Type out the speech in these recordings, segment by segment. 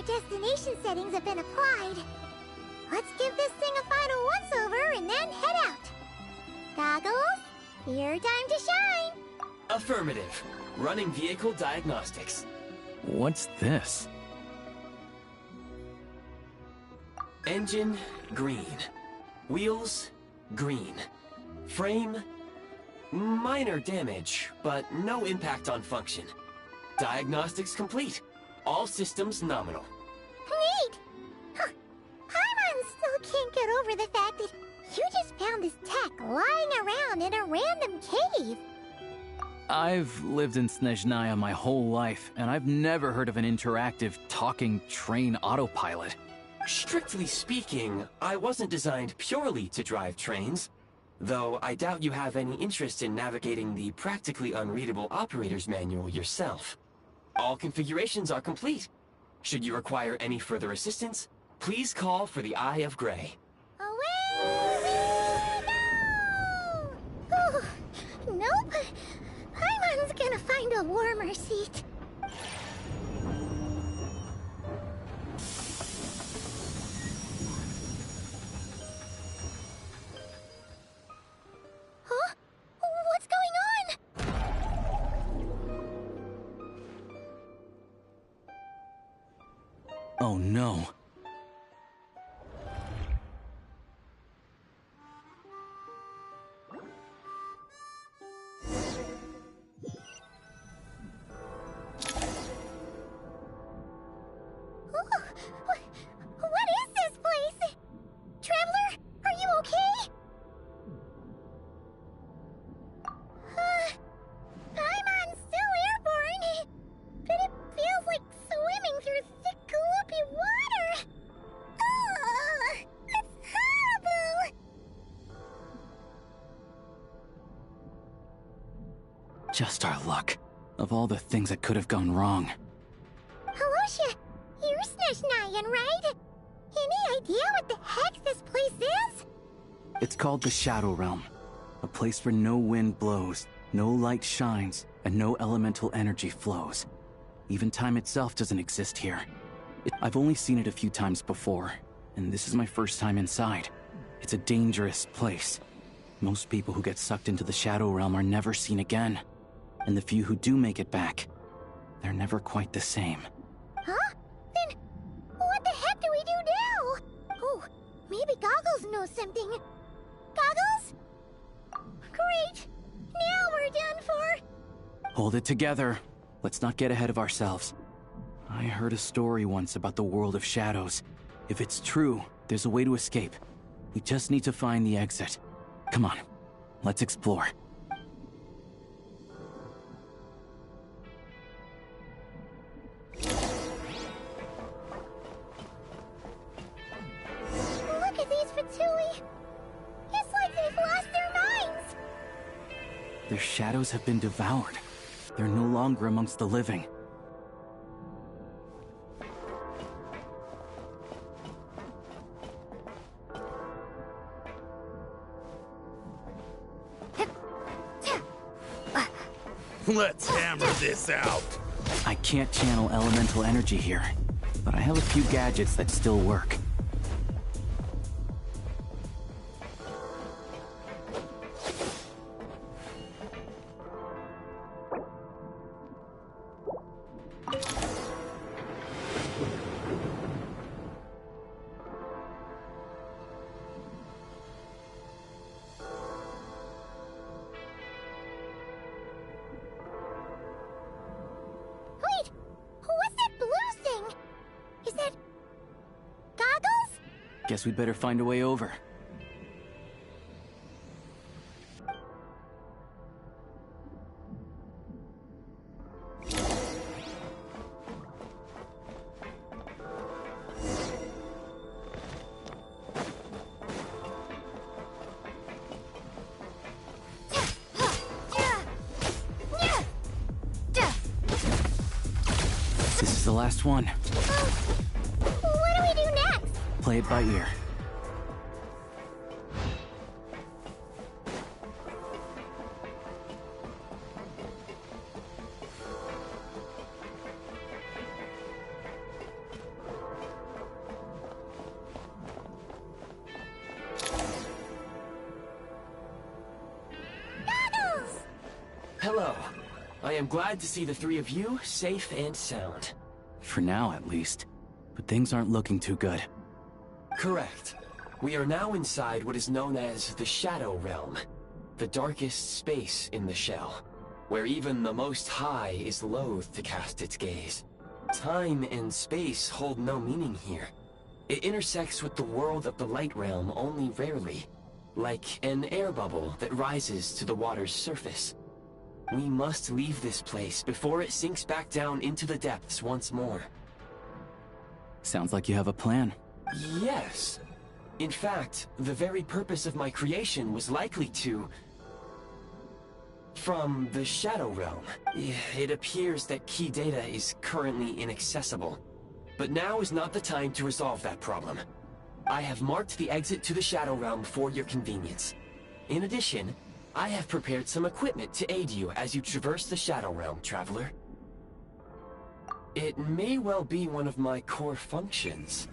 destination settings have been applied. Let's give this thing a final once-over and then head out. Goggles, your time to shine. Affirmative. Running vehicle diagnostics. What's this? Engine, green. Wheels, green. Frame, minor damage, but no impact on function. Diagnostics complete. All systems nominal. Neat! Huh. Paimon still can't get over the fact that you just found this tech lying around in a random cave. I've lived in Snezhnaya my whole life, and I've never heard of an interactive, talking train autopilot. Strictly speaking, I wasn't designed purely to drive trains, though I doubt you have any interest in navigating the practically unreadable operator's manual yourself. All configurations are complete. Should you require any further assistance, please call for the Eye of Grey. Away we go! Oh, nope. Paimon's gonna find a warmer seat. Huh? What's going on? Oh no. What is this place? Traveler, are you okay? Paimon's still airborne, but it feels like swimming through thick, gloopy water. Ugh, it's horrible. Just our luck. Of all the things that could have gone wrong. Halosha, you're Snezhnayan, right? Any idea what the heck this place is? It's called the Shadow Realm. A place where no wind blows, no light shines, and no elemental energy flows. Even time itself doesn't exist here. I've only seen it a few times before, and this is my first time inside. It's a dangerous place. Most people who get sucked into the Shadow Realm are never seen again. And the few who do make it back, they're never quite the same. Huh? Then what the heck do we do now? Oh, maybe Goggles knows something. Goggles? Great! Now we're done for! Hold it together. Let's not get ahead of ourselves. I heard a story once about the world of shadows. If it's true, there's a way to escape. We just need to find the exit. Come on, let's explore. Look at these Fatui! It's like they've lost their minds! Their shadows have been devoured. They're no longer amongst the living. Let's hammer this out! I can't channel elemental energy here, but I have a few gadgets that still work. Wait! What's that blue thing? Is that... Goggles? Guess we'd better find a way over. This is the last one. What do we do next? Play it by ear. Hello. I am glad to see the three of you safe and sound. For now, at least. But things aren't looking too good. Correct. We are now inside what is known as the Shadow Realm, the darkest space in the shell, where even the Most High is loath to cast its gaze. Time and space hold no meaning here. It intersects with the world of the Light Realm only rarely, like an air bubble that rises to the water's surface. We must leave this place before it sinks back down into the depths once more. Sounds like you have a plan. Yes. In fact, the very purpose of my creation was likely to... From the Shadow Realm. It appears that key data is currently inaccessible. But now is not the time to resolve that problem. I have marked the exit to the Shadow Realm for your convenience. In addition, I have prepared some equipment to aid you as you traverse the Shadow Realm, Traveler. It may well be one of my core functions.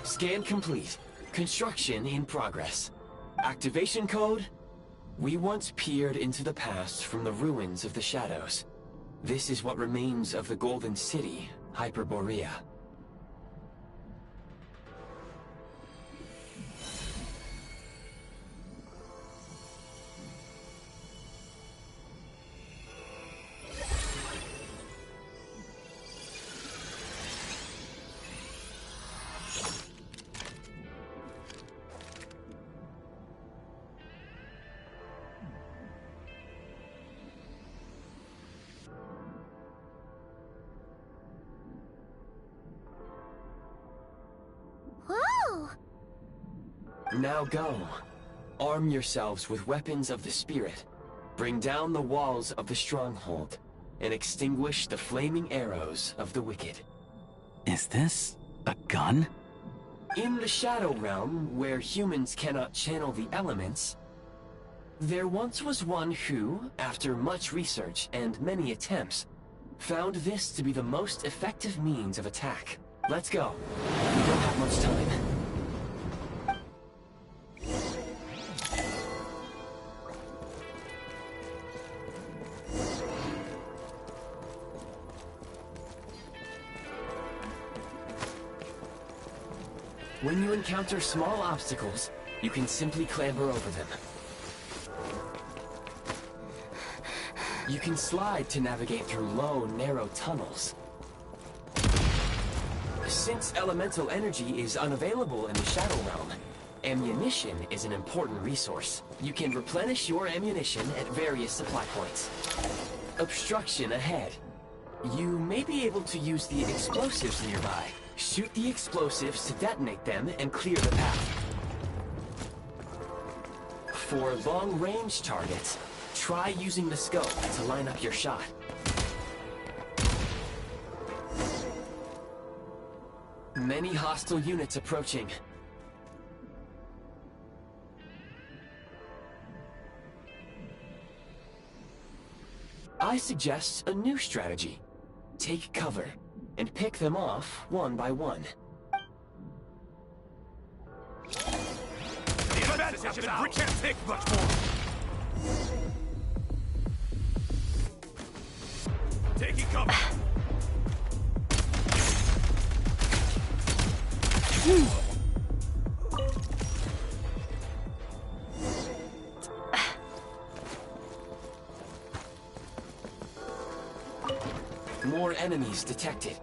Scan complete. Construction in progress. Activation code? We once peered into the past from the ruins of the Shadows. This is what remains of the Golden City, Hyperborea. Whoa! Now go. Arm yourselves with weapons of the spirit. Bring down the walls of the stronghold, and extinguish the flaming arrows of the wicked. Is this a gun? In the Shadow Realm, where humans cannot channel the elements, there once was one who, after much research and many attempts, found this to be the most effective means of attack. Let's go. We don't have much time. When you encounter small obstacles, you can simply clamber over them. You can slide to navigate through low, narrow tunnels. Since elemental energy is unavailable in the Shadow Realm, ammunition is an important resource. You can replenish your ammunition at various supply points. Obstruction ahead. You may be able to use the explosives nearby. Shoot the explosives to detonate them and clear the path. For long-range targets, try using the scope to line up your shot. Many hostile units approaching. I suggest a new strategy. Take cover, and pick them off one by one. The advantage can't take much more. Taking cover. More enemies detected.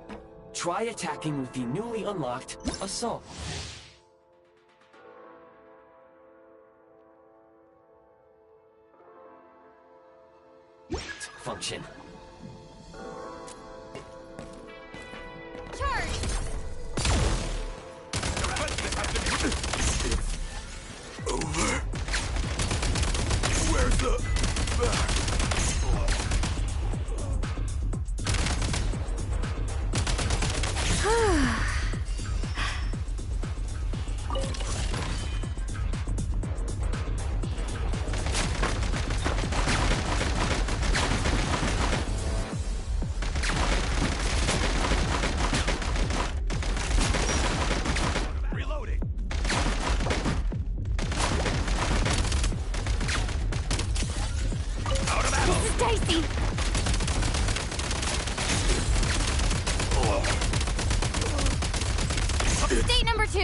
Try attacking with the newly unlocked Assault. Function. Charge! Over. Where's the... Reloading. Out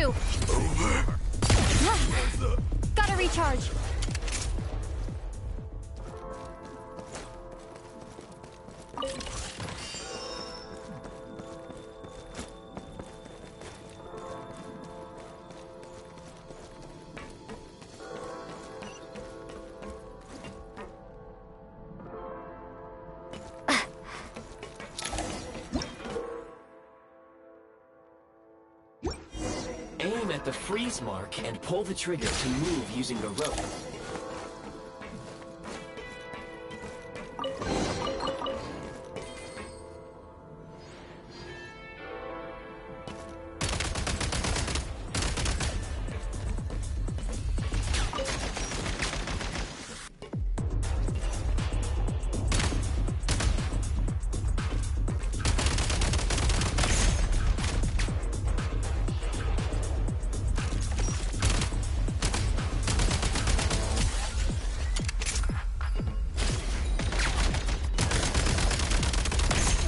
do? Over. Gotta recharge. Aim at the freeze mark and pull the trigger to move using the rope.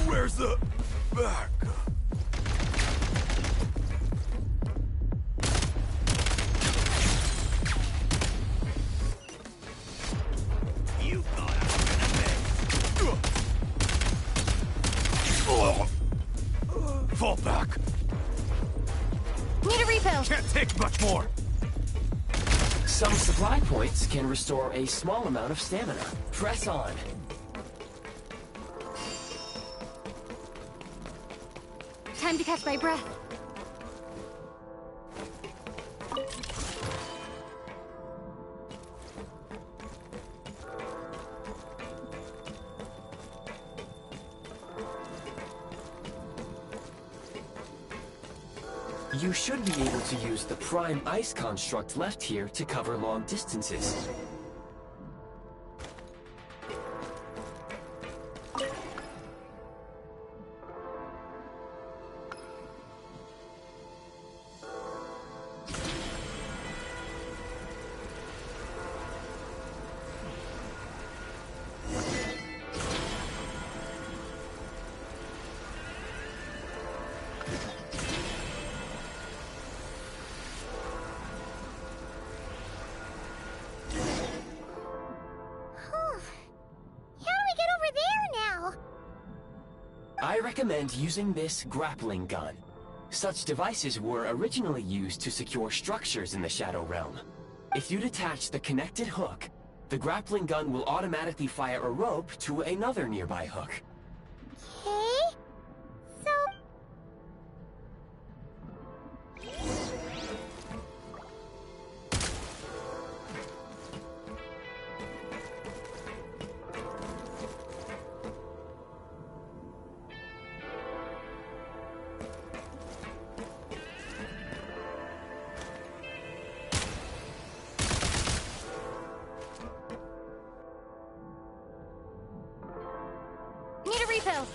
Where's the back? You thought I was gonna miss. Fall back. Need a refill. Can't take much more. Some supply points can restore a small amount of stamina. Press on. Time to catch my breath. You should be able to use the prime ice construct left here to cover long distances. I recommend using this grappling gun. Such devices were originally used to secure structures in the Shadow Realm. If you detach the connected hook, the grappling gun will automatically fire a rope to another nearby hook. Okay. So... Need a refill.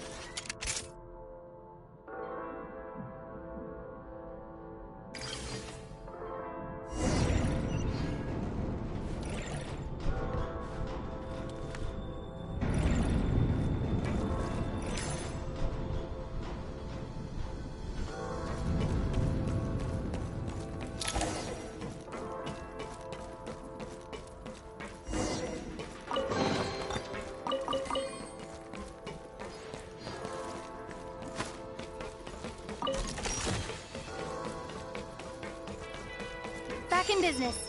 Back in business.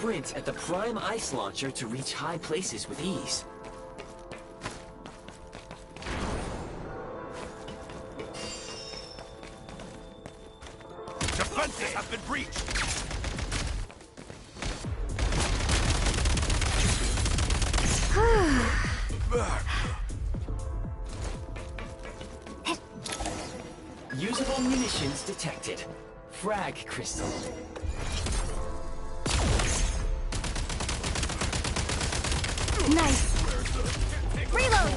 sprint at the Prime Ice Launcher to reach high places with ease. Defenses have been breached! Usable munitions detected. Frag crystal. Nice. Reload.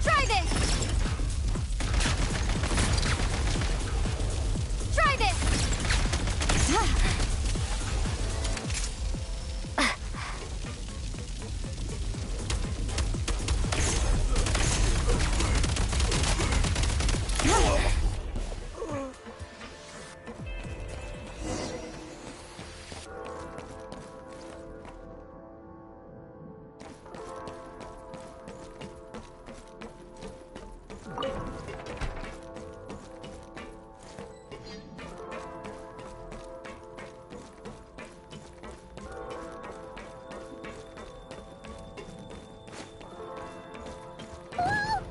Try this. Try this. Whoa!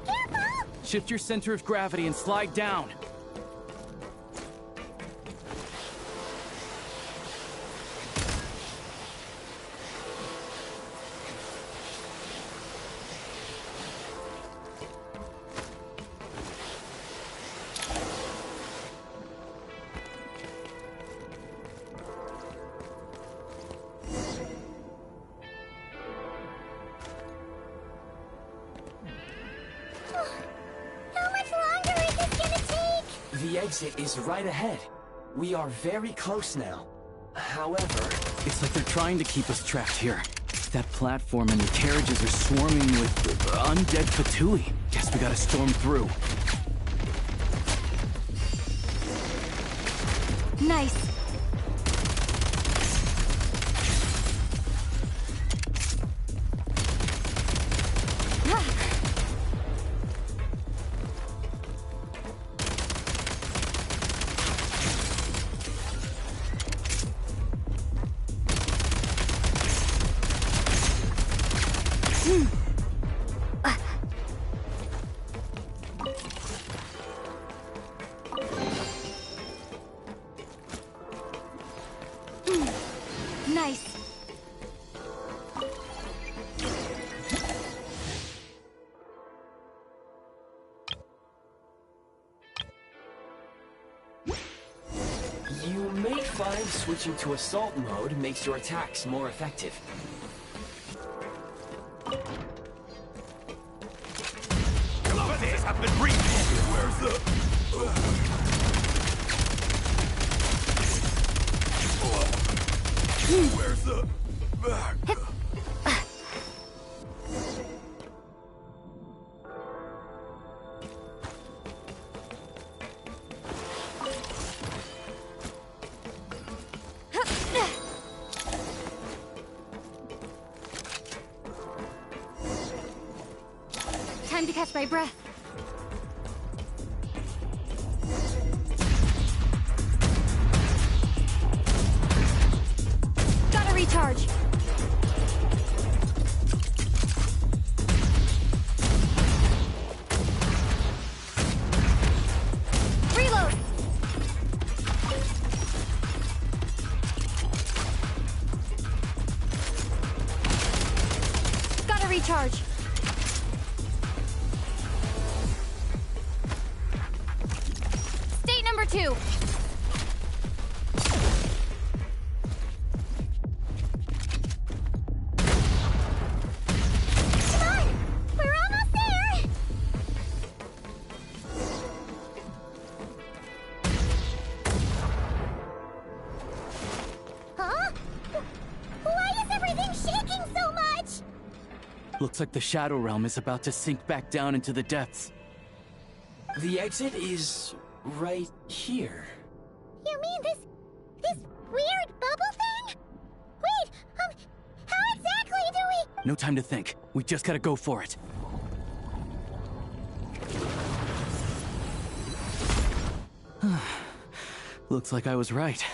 Careful! Shift your center of gravity and slide down. How much longer is this gonna take? The exit is right ahead. We are very close now. However, It's like they're trying to keep us trapped here. That platform and the carriages are swarming with undead Fatui. Guess we gotta storm through. Nice. Nice. you may find switching to assault mode makes your attacks more effective. Defenses have been breached! Where's the... Where's the... back? Time to catch my breath. Gotta recharge. Reload. Gotta recharge. State number 2. Come on! We're almost there! Huh? Why is everything shaking so much? Looks like the Shadow Realm is about to sink back down into the depths. The exit is right here. You mean This weird bubble thing? Wait, how exactly do we... No time to think. We just gotta go for it. Looks like I was right.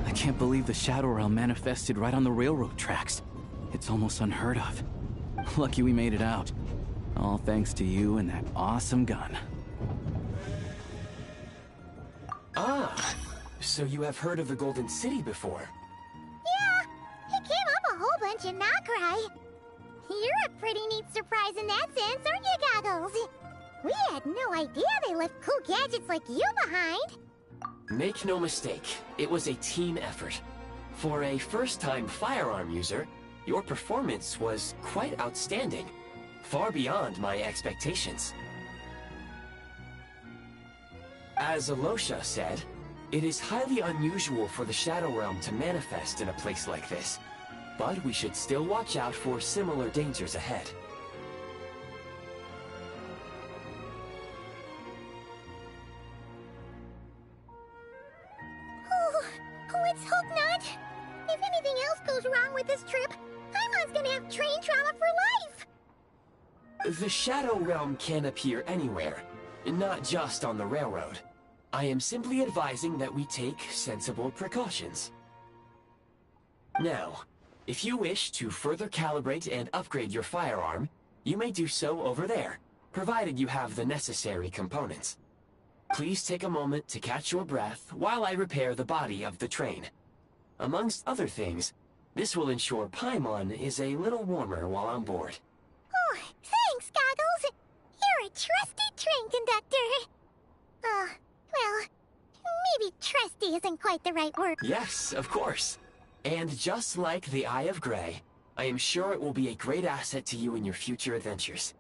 I can't believe the Shadow Realm manifested right on the railroad tracks. It's almost unheard of. Lucky we made it out. All thanks to you and that awesome gun. Ah, so you have heard of the Golden City before? Yeah, it came up a whole bunch in Nokrai. You're a pretty neat surprise in that sense, aren't you, Goggles? We had no idea they left cool gadgets like you behind. Make no mistake, it was a team effort. For a first-time firearm user, your performance was quite outstanding, far beyond my expectations. As Alosha said, it is highly unusual for the Shadow Realm to manifest in a place like this, but we should still watch out for similar dangers ahead. Oh, let's hope not. If anything else goes wrong with this trip, Paimon's gonna have train trauma for life. The Shadow Realm can appear anywhere, not just on the railroad. I am simply advising that we take sensible precautions. Now, if you wish to further calibrate and upgrade your firearm, you may do so over there, provided you have the necessary components. Please take a moment to catch your breath while I repair the body of the train. Amongst other things, this will ensure Paimon is a little warmer while on board. Oh, thanks, Goggles. You're a trusty train conductor. Well, maybe trusty isn't quite the right word. Yes, of course. And just like the Eye of Grey, I am sure it will be a great asset to you in your future adventures.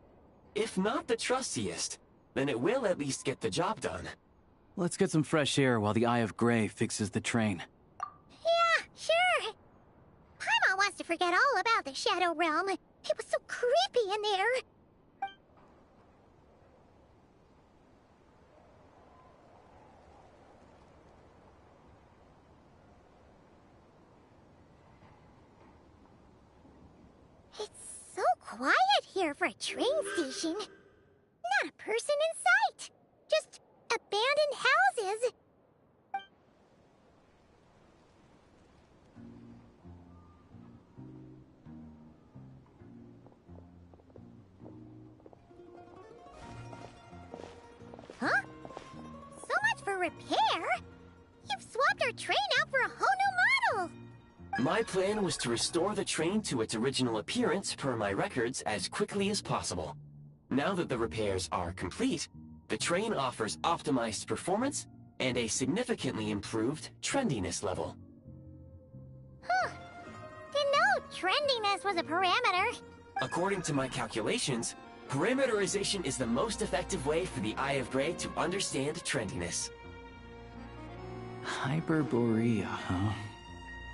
If not the trustiest, then it will at least get the job done. Let's get some fresh air while the Eye of Grey fixes the train. Yeah, sure. Paimon wants to forget all about the Shadow Realm. It was so creepy in there. It's so quiet here for a train station. Not a person in sight. Just abandoned houses. Huh? So much for repair? You've swapped our train out for a whole new model! My plan was to restore the train to its original appearance per my records as quickly as possible. Now that the repairs are complete, the train offers optimized performance and a significantly improved trendiness level. Huh. Didn't know trendiness was a parameter. According to my calculations, parameterization is the most effective way for the Eye of Grey to understand trendiness. Hyperborea, huh?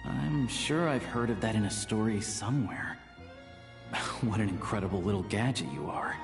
I'm sure I've heard of that in a story somewhere. What an incredible little gadget you are.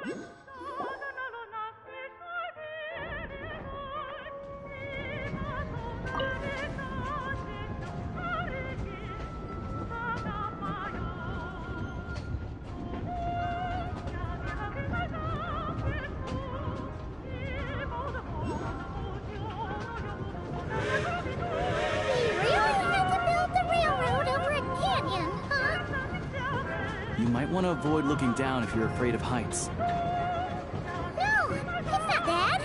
They really had to build the railroad over a canyon, huh? You might want to avoid looking down if you're afraid of heights. No, it's not that.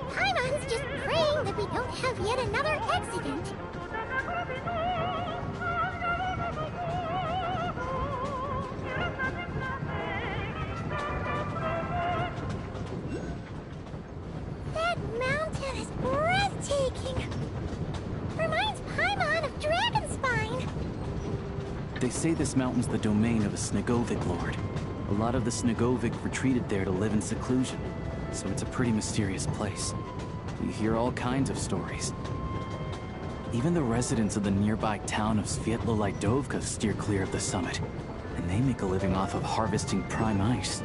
Paimon's just praying that we don't have yet another accident. That mountain is breathtaking. Reminds Paimon of Dragonspine. They say this mountain's the domain of a Snegovik lord. A lot of the Snegovik retreated there to live in seclusion, so it's a pretty mysterious place. You hear all kinds of stories. Even the residents of the nearby town of Svietlolidovka steer clear of the summit, and they make a living off of harvesting prime ice.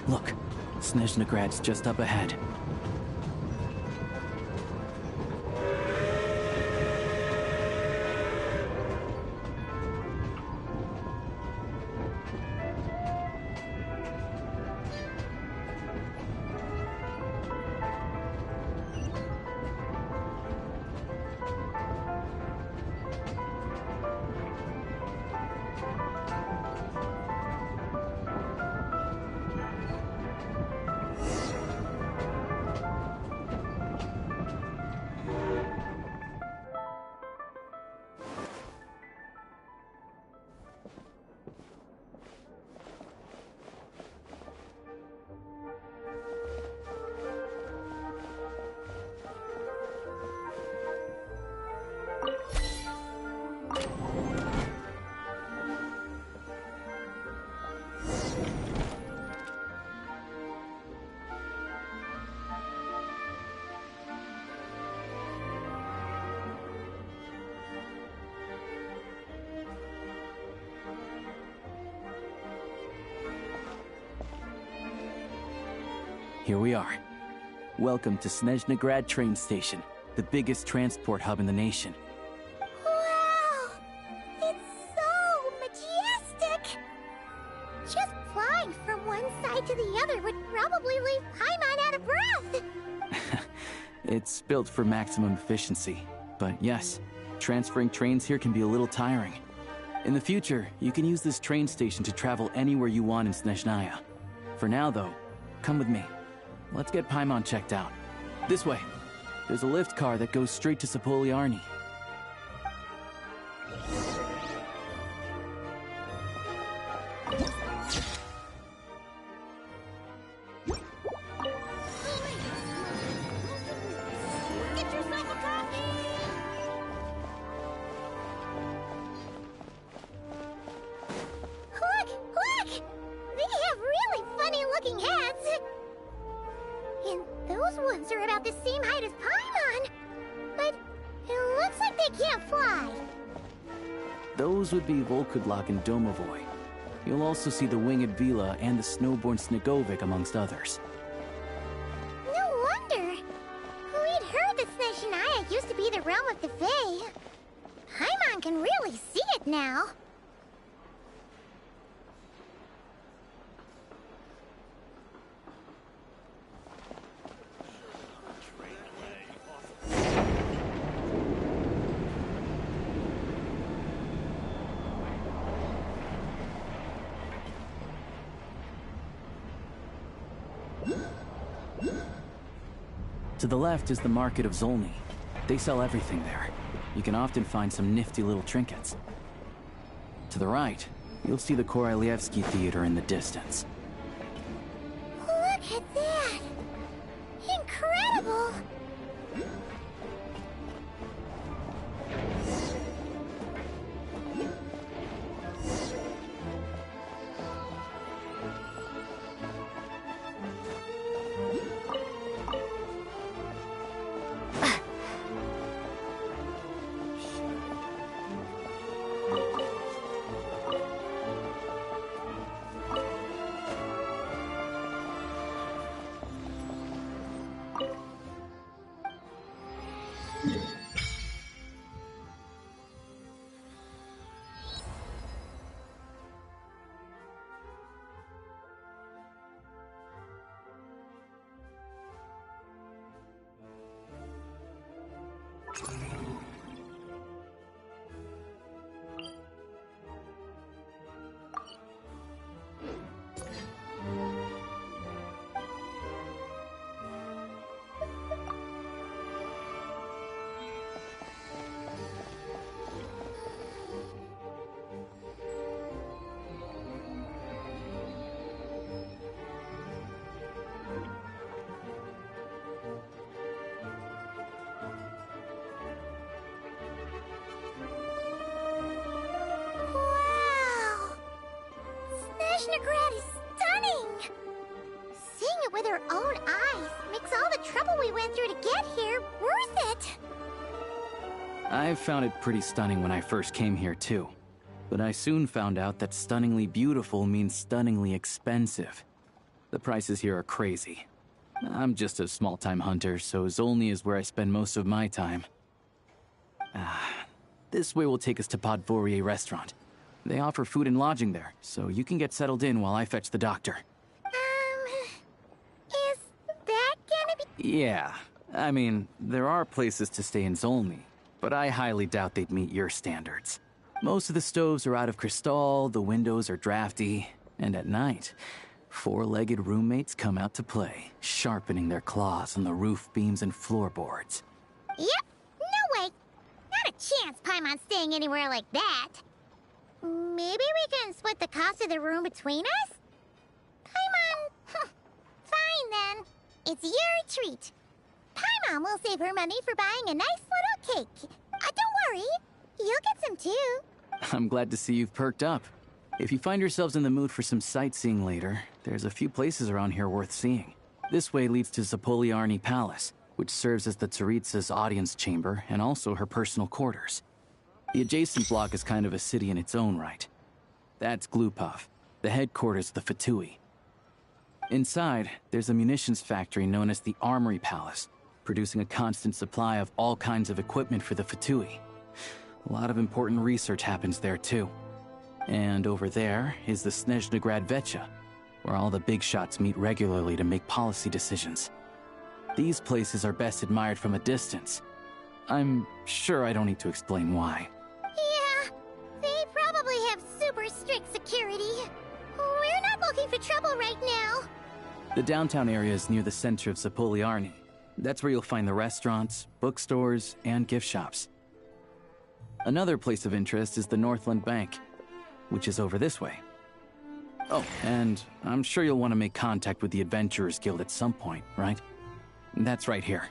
Look, Snezhnograd's just up ahead. Here we are. Welcome to Snezhnograd train station, the biggest transport hub in the nation. Wow! It's so majestic! Just flying from one side to the other would probably leave Paimon out of breath! It's built for maximum efficiency, but yes, transferring trains here can be a little tiring. In the future, you can use this train station to travel anywhere you want in Snezhnaya. For now, though, come with me. Let's get Paimon checked out. This way. There's a lift car that goes straight to Sapoliarny. Get yourself a coffee! Look! Look! They have really funny-looking hats! And those ones are about the same height as Paimon! But it looks like they can't fly! Those would be Volkudlak and Domovoy. You'll also see the winged Vila and the snowborn Snegovik amongst others. No wonder! We'd heard that Snezhnaya used to be the realm of the Fae. Paimon can really see it now. To the left is the Market of Zolny. They sell everything there. You can often find some nifty little trinkets. To the right, you'll see the Korolyevsky Theater in the distance. Look at that! Incredible! Snezhnegrad is stunning! Seeing it with our own eyes makes all the trouble we went through to get here worth it! I found it pretty stunning when I first came here too. But I soon found out that stunningly beautiful means stunningly expensive. The prices here are crazy. I'm just a small-time hunter, so Zolny is where I spend most of my time. This way will take us to Podvorier Restaurant. They offer food and lodging there, so you can get settled in while I fetch the doctor. Is that gonna be— Yeah, I mean, there are places to stay in Zolny, but I highly doubt they'd meet your standards. Most of the stoves are out of crystal, the windows are drafty, and at night, four-legged roommates come out to play, sharpening their claws on the roof beams and floorboards. Yep, no way! Not a chance Paimon's staying anywhere like that. Maybe we can split the cost of the room between us? Paimon, fine then. It's your treat. Paimon will save her money for buying a nice little cake. Don't worry, you'll get some too. I'm glad to see you've perked up. If you find yourselves in the mood for some sightseeing later, there's a few places around here worth seeing. This way leads to Zapoliarny Palace, which serves as the Tsaritsa's audience chamber and also her personal quarters. The adjacent block is kind of a city in its own right. That's Glupov, the headquarters of the Fatui. Inside, there's a munitions factory known as the Armory Palace, producing a constant supply of all kinds of equipment for the Fatui. A lot of important research happens there too. And over there is the Snezhnegrad Vecha, where all the big shots meet regularly to make policy decisions. These places are best admired from a distance. I'm sure I don't need to explain why. Yeah, they probably have super strict security. We're not looking for trouble right now. The downtown area is near the center of Zapoliarny. That's where you'll find the restaurants, bookstores, and gift shops. Another place of interest is the Northland Bank, which is over this way. Oh, and I'm sure you'll want to make contact with the Adventurers Guild at some point, right? That's right here.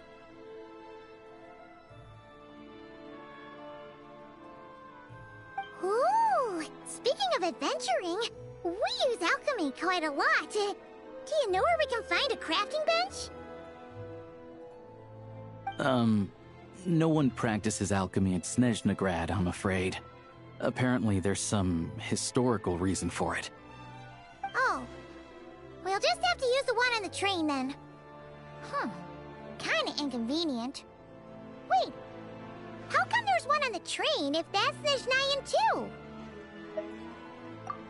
Ooh, speaking of adventuring, we use alchemy quite a lot. Do you know where we can find a crafting bench? No one practices alchemy at Snezhnegrad, I'm afraid. Apparently there's some historical reason for it. Oh. We'll just have to use the one on the train then. Kinda inconvenient. Wait, how come there's one on the train if that's Snezhnayan too?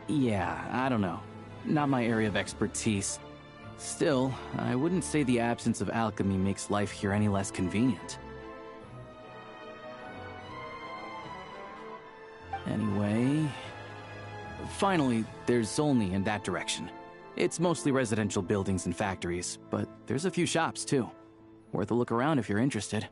Yeah, I don't know. Not my area of expertise. Still, I wouldn't say the absence of alchemy makes life here any less convenient. Anyway... Finally, there's Zolny in that direction. It's mostly residential buildings and factories, but there's a few shops too. Worth a look around if you're interested.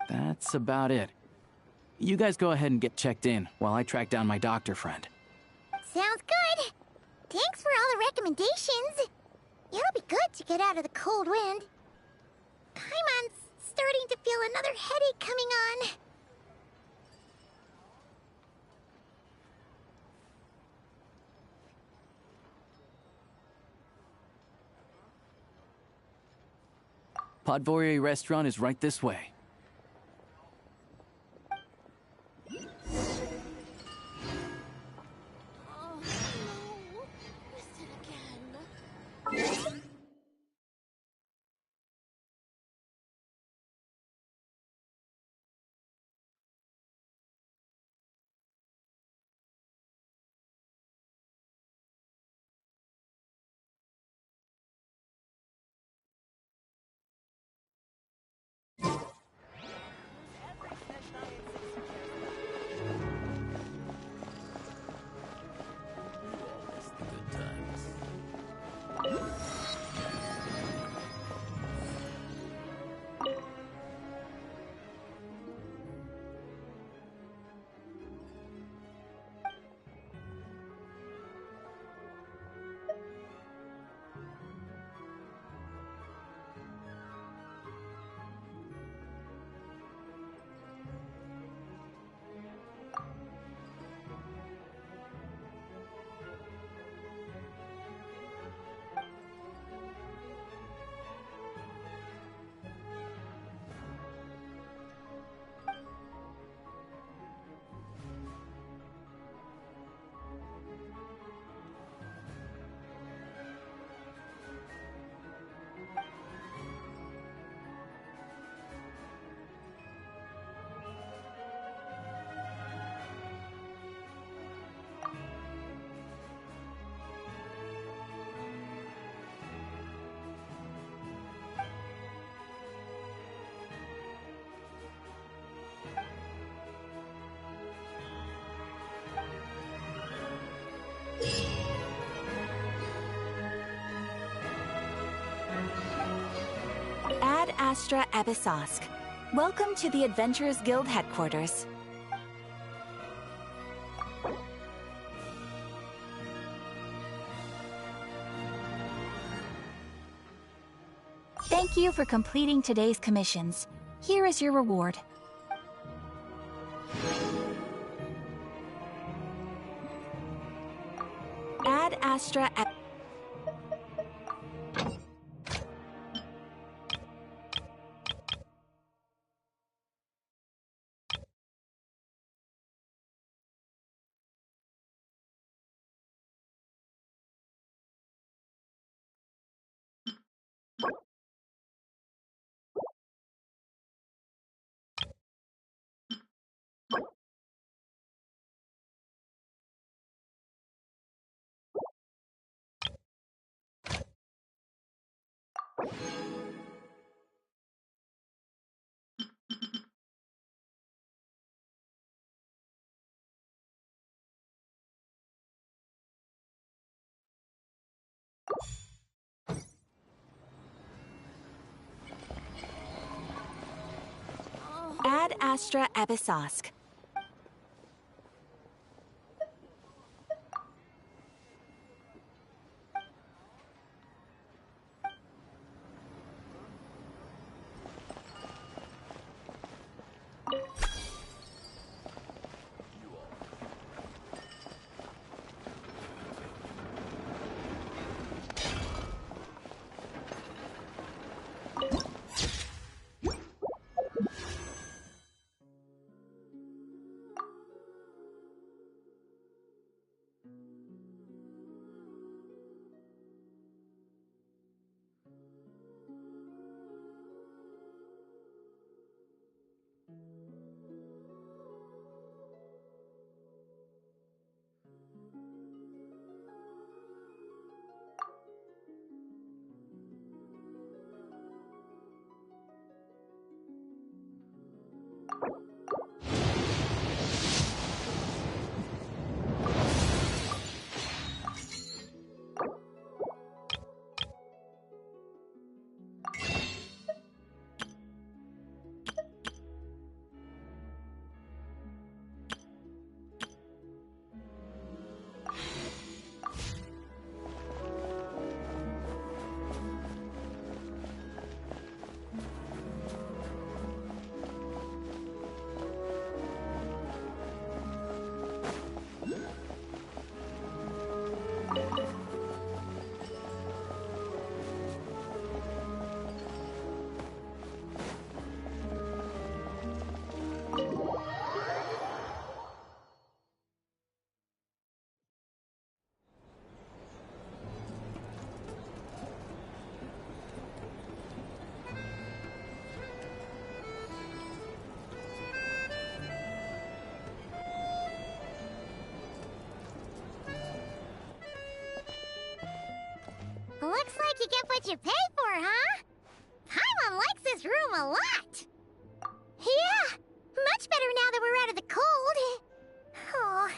That's about it. You guys go ahead and get checked in while I track down my doctor friend. Sounds good. Thanks for all the recommendations. It'll be good to get out of the cold wind. Paimon's starting to feel another headache coming on. Podvorier Restaurant is right this way. Oh, no. Missed it again. Astra Abyssosque. Welcome to the Adventurers Guild headquarters. Thank you for completing today's commissions. Here is your reward. Ad Astra Ad Astra Abyssosque. Looks like you get what you pay for, huh? Paimon likes this room a lot. Yeah, much better now that we're out of the cold. Oh,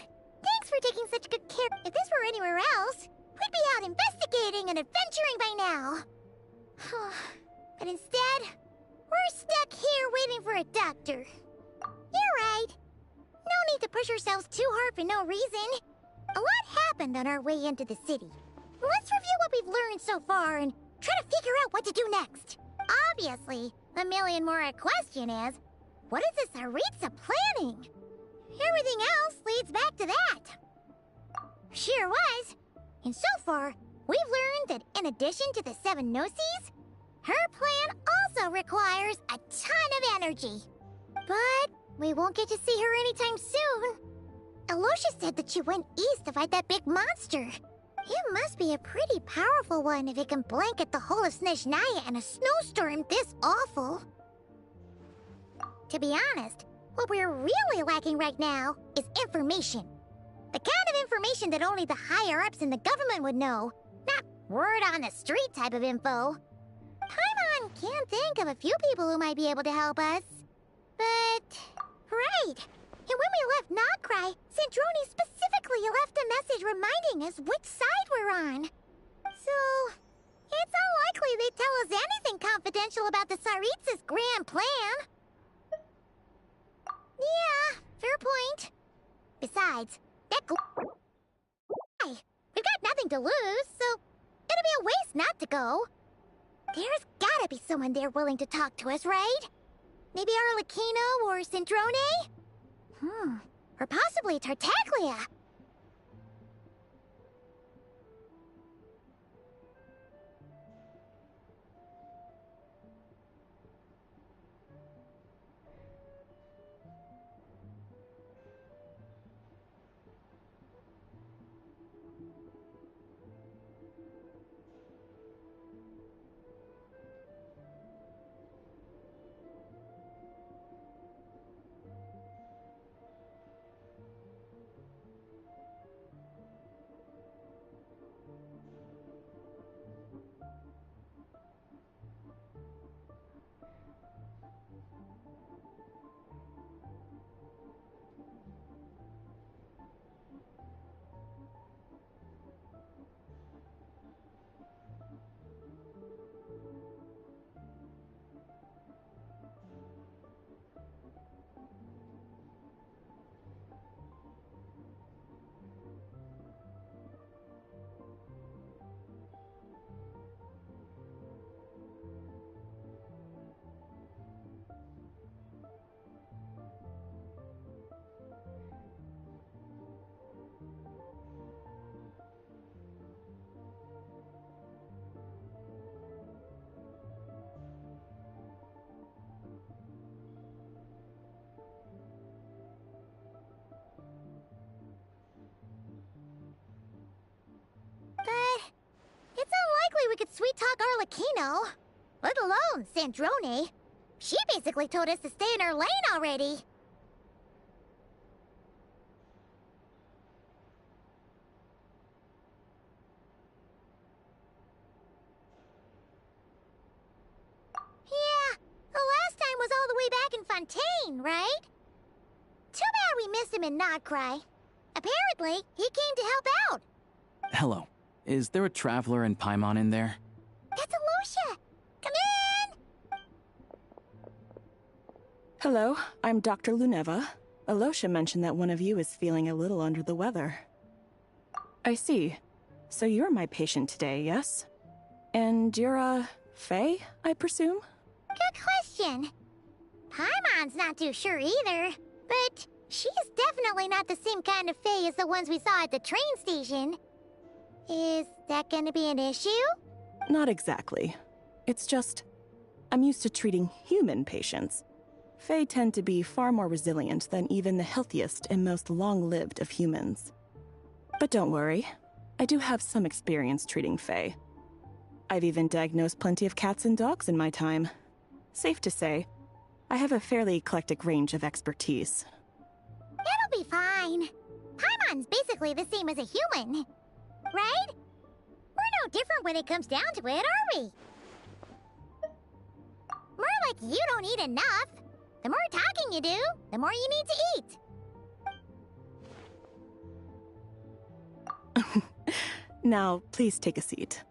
thanks for taking such good care. If this were anywhere else, we'd be out investigating and adventuring by now. But instead, we're stuck here waiting for a doctor. You're right. No need to push ourselves too hard for no reason. A lot happened on our way into the city. Let's review what we've learned so far and try to figure out what to do next. Obviously, the million more question is, what is this Aritza planning? Everything else leads back to that. Sure was. And so far, we've learned that in addition to the 7 Gnosis, her plan also requires a ton of energy. But we won't get to see her anytime soon. Aloysius said that she went east to fight that big monster. It must be a pretty powerful one if it can blanket the whole of Snezhnaya in a snowstorm this awful. To be honest, what we're really lacking right now is information. The kind of information that only the higher-ups in the government would know, not word on the street type of info. Paimon can think of a few people who might be able to help us. But... right! And when we left Nokrai, Zandroni specifically left a message reminding us which side we're on. So, it's unlikely they'd tell us anything confidential confidential about the Tsaritsas' grand plan. Yeah, fair point. Besides, that we've got nothing to lose, so it'd be a waste not to go. There's gotta be someone there willing to talk to us, right? Maybe Arlecchino or Cendrone? Or possibly Tartaglia. But it's unlikely we could sweet-talk Arlecchino, let alone Cendrone. She basically told us to stay in her lane already. Yeah, the last time was all the way back in Fontaine, right? Too bad we missed him in Notcry. Apparently, he came to help out. Hello. Is there a traveler in Paimon in there? That's Alosha! Come in! Hello, I'm Dr. Luneva. Alosha mentioned that one of you is feeling a little under the weather. I see. So you're my patient today, yes? And you're, Faye, I presume? Good question. Paimon's not too sure either, but she's definitely not the same kind of Faye as the ones we saw at the train station. Is that gonna be an issue? Not exactly. It's just, I'm used to treating human patients. Fae tend to be far more resilient than even the healthiest and most long-lived of humans. But don't worry, I do have some experience treating Fae. I've even diagnosed plenty of cats and dogs in my time. Safe to say, I have a fairly eclectic range of expertise. It'll be fine. Paimon's basically the same as a human. Right? We're no different when it comes down to it, are we? More like you don't eat enough. The more talking you do, the more you need to eat. Now, please take a seat.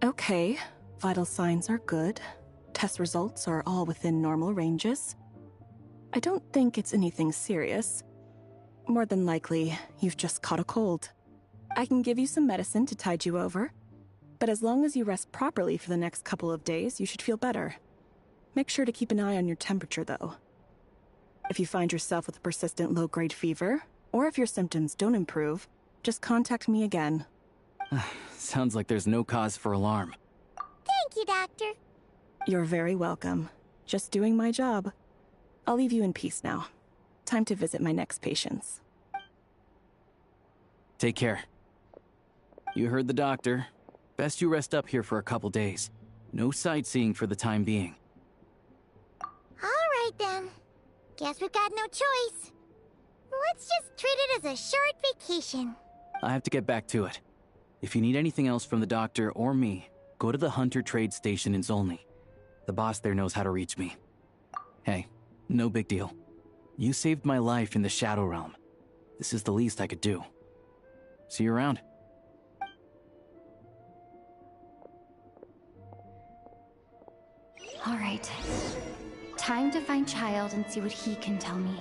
Okay, vital signs are good. Test results are all within normal ranges. I don't think it's anything serious. More than likely, you've just caught a cold. I can give you some medicine to tide you over, but as long as you rest properly for the next couple of days, you should feel better. Make sure to keep an eye on your temperature, though. If you find yourself with a persistent low-grade fever, or if your symptoms don't improve, just contact me again. Sounds like there's no cause for alarm. Thank you, Doctor. You're very welcome. Just doing my job. I'll leave you in peace now. Time to visit my next patients. Take care. You heard the doctor. Best you rest up here for a couple days. No sightseeing for the time being. All right, then. Guess we've got no choice. Let's just treat it as a short vacation. I have to get back to it. If you need anything else from the doctor or me, go to the Hunter Trade Station in Zolny. The boss there knows how to reach me. Hey, no big deal. You saved my life in the Shadow Realm. This is the least I could do. See you around. All right. Time to find Child and see what he can tell me.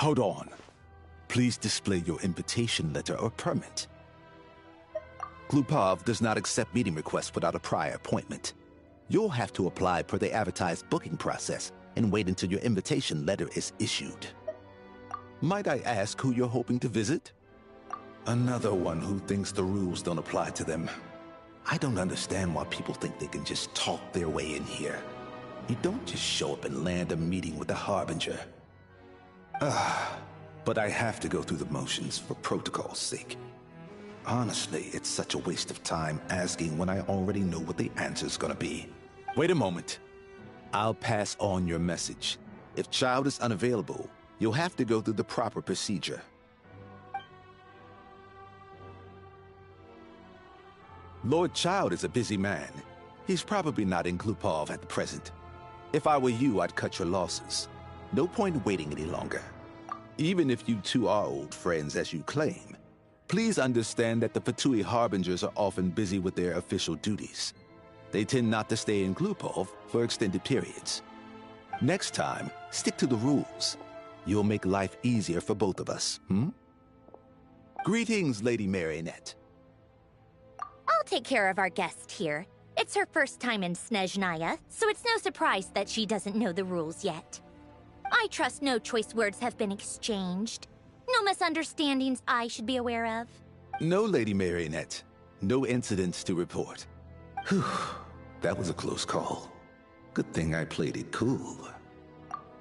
Hold on. Please display your invitation letter or permit. Glupov does not accept meeting requests without a prior appointment. You'll have to apply per the advertised booking process and wait until your invitation letter is issued. Might I ask who you're hoping to visit? Another one who thinks the rules don't apply to them. I don't understand why people think they can just talk their way in here. You don't just show up and land a meeting with the Harbinger. But I have to go through the motions for protocol's sake. Honestly, it's such a waste of time asking when I already know what the answer's gonna be. Wait a moment. I'll pass on your message. If Child is unavailable, you'll have to go through the proper procedure. Lord Child is a busy man. He's probably not in Glupov at the present. If I were you, I'd cut your losses. No point waiting any longer. Even if you two are old friends as you claim, please understand that the Fatui Harbingers are often busy with their official duties. They tend not to stay in Glupov for extended periods. Next time, stick to the rules. You'll make life easier for both of us, Greetings, Lady Marionette. I'll take care of our guest here. It's her first time in Snezhnaya, so it's no surprise that she doesn't know the rules yet. I trust no choice words have been exchanged. No misunderstandings I should be aware of. No, Lady Marionette. No incidents to report. Whew, that was a close call. Good thing I played it cool.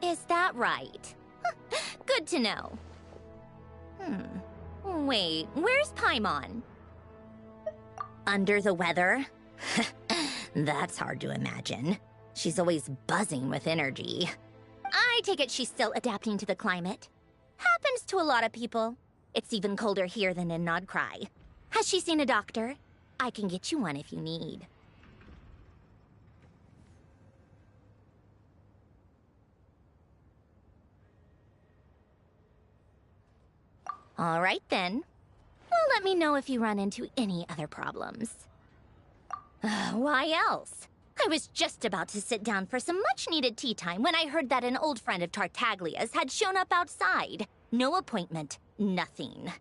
Is that right? Good to know. Wait, where's Paimon? Under the weather? That's hard to imagine. She's always buzzing with energy. I take it she's still adapting to the climate. Happens to a lot of people. It's even colder here than in Nodcry. Has she seen a doctor? I can get you one if you need. All right then. Well, let me know if you run into any other problems. Why else? I was just about to sit down for some much-needed tea time when I heard that an old friend of Tartaglia's had shown up outside. No appointment, nothing.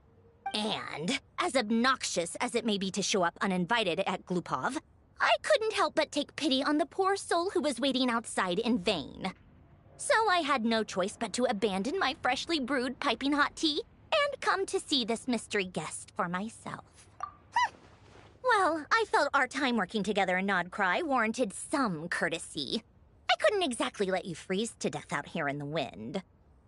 And, as obnoxious as it may be to show up uninvited at Glupov, I couldn't help but take pity on the poor soul who was waiting outside in vain. So I had no choice but to abandon my freshly brewed piping hot tea and come to see this mystery guest for myself. Well, I felt our time working together in Nodcry warranted some courtesy. I couldn't exactly let you freeze to death out here in the wind.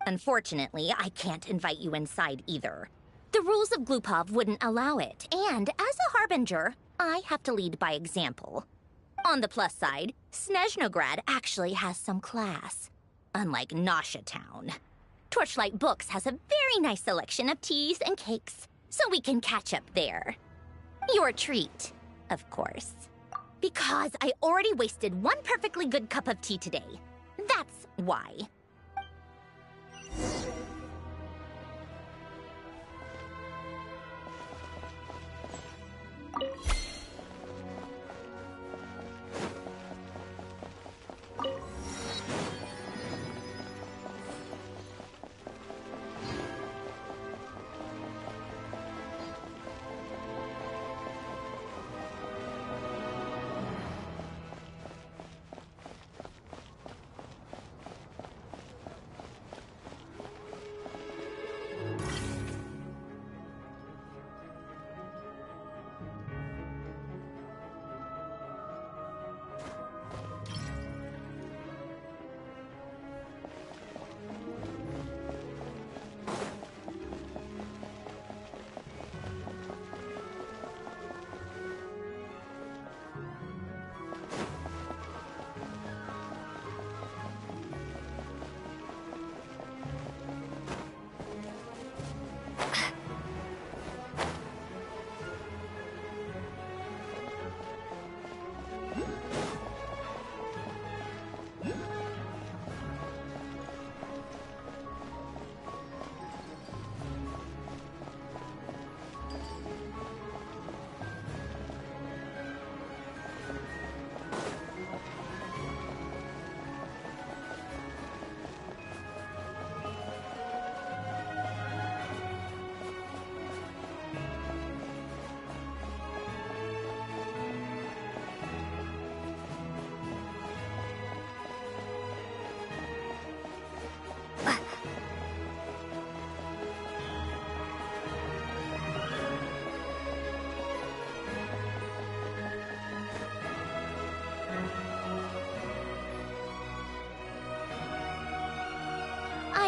Unfortunately, I can't invite you inside either. The rules of Glupov wouldn't allow it, and as a Harbinger, I have to lead by example. On the plus side, Snezhnograd actually has some class, unlike Nasha Town. Torchlight Books has a very nice selection of teas and cakes, so we can catch up there. Your treat, of course. Because I already wasted one perfectly good cup of tea today. That's why.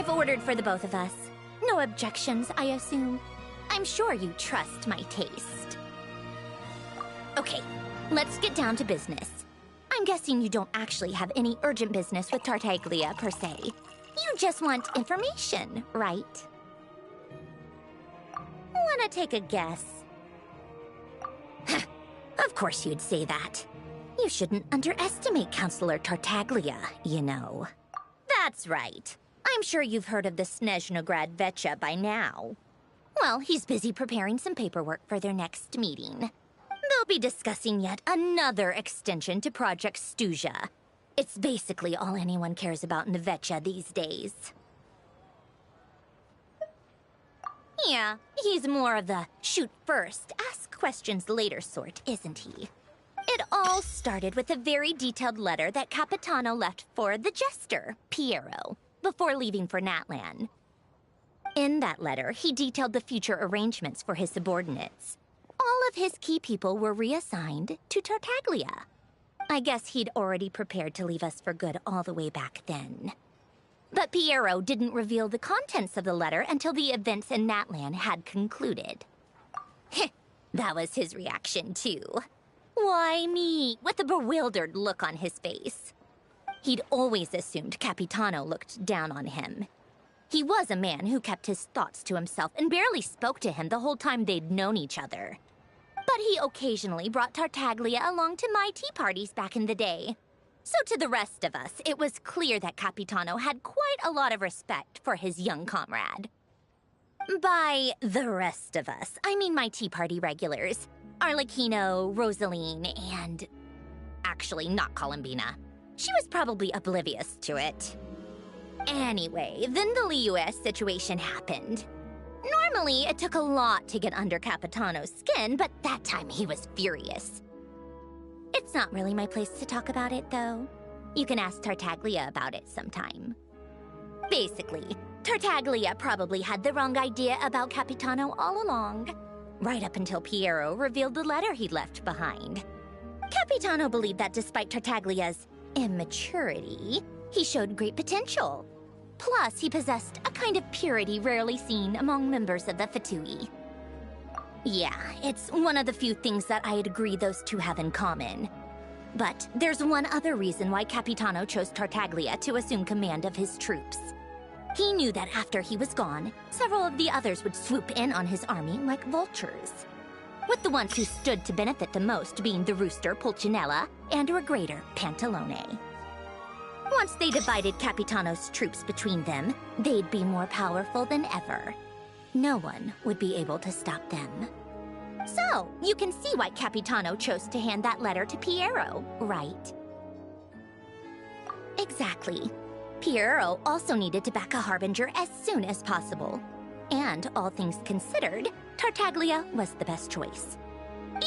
I've ordered for the both of us. No objections, I assume. I'm sure you trust my taste. Okay, let's get down to business. I'm guessing you don't actually have any urgent business with Tartaglia, per se. You just want information, right? Wanna take a guess? Of course you'd say that. You shouldn't underestimate Counselor Tartaglia, you know. That's right. I'm sure you've heard of the Snezhnograd Vecha by now. Well, he's busy preparing some paperwork for their next meeting. They'll be discussing yet another extension to Project Stuzha. It's basically all anyone cares about in the Vecha these days. Yeah, he's more of the shoot first, ask questions later sort, isn't he? It all started with a very detailed letter that Capitano left for the Jester, Piero, before leaving for Natlan. In that letter, he detailed the future arrangements for his subordinates. All of his key people were reassigned to Tartaglia. I guess he'd already prepared to leave us for good all the way back then. But Piero didn't reveal the contents of the letter until the events in Natlan had concluded. That was his reaction, too. Why me? With a bewildered look on his face. He'd always assumed Capitano looked down on him. He was a man who kept his thoughts to himself and barely spoke to him the whole time they'd known each other. But he occasionally brought Tartaglia along to my tea parties back in the day. So to the rest of us, it was clear that Capitano had quite a lot of respect for his young comrade. By the rest of us, I mean my tea party regulars. Arlecchino, Rosaline, and... actually, not Columbina. She was probably oblivious to it. Anyway, then the Liyue situation happened. Normally, it took a lot to get under Capitano's skin, but that time he was furious. It's not really my place to talk about it, though. You can ask Tartaglia about it sometime. Basically, Tartaglia probably had the wrong idea about Capitano all along, right up until Piero revealed the letter he'd left behind. Capitano believed that despite Tartaglia's immaturity, he showed great potential. Plus, he possessed a kind of purity rarely seen among members of the Fatui. Yeah, it's one of the few things that I'd agree those two have in common. But there's one other reason why Capitano chose Tartaglia to assume command of his troops. He knew that after he was gone, several of the others would swoop in on his army like vultures. With the ones who stood to benefit the most being the Rooster, Pulcinella, and Regrator, Pantalone. Once they divided Capitano's troops between them, they'd be more powerful than ever. No one would be able to stop them. So, you can see why Capitano chose to hand that letter to Piero, right? Exactly. Piero also needed to back a Harbinger as soon as possible. And, all things considered, Tartaglia was the best choice.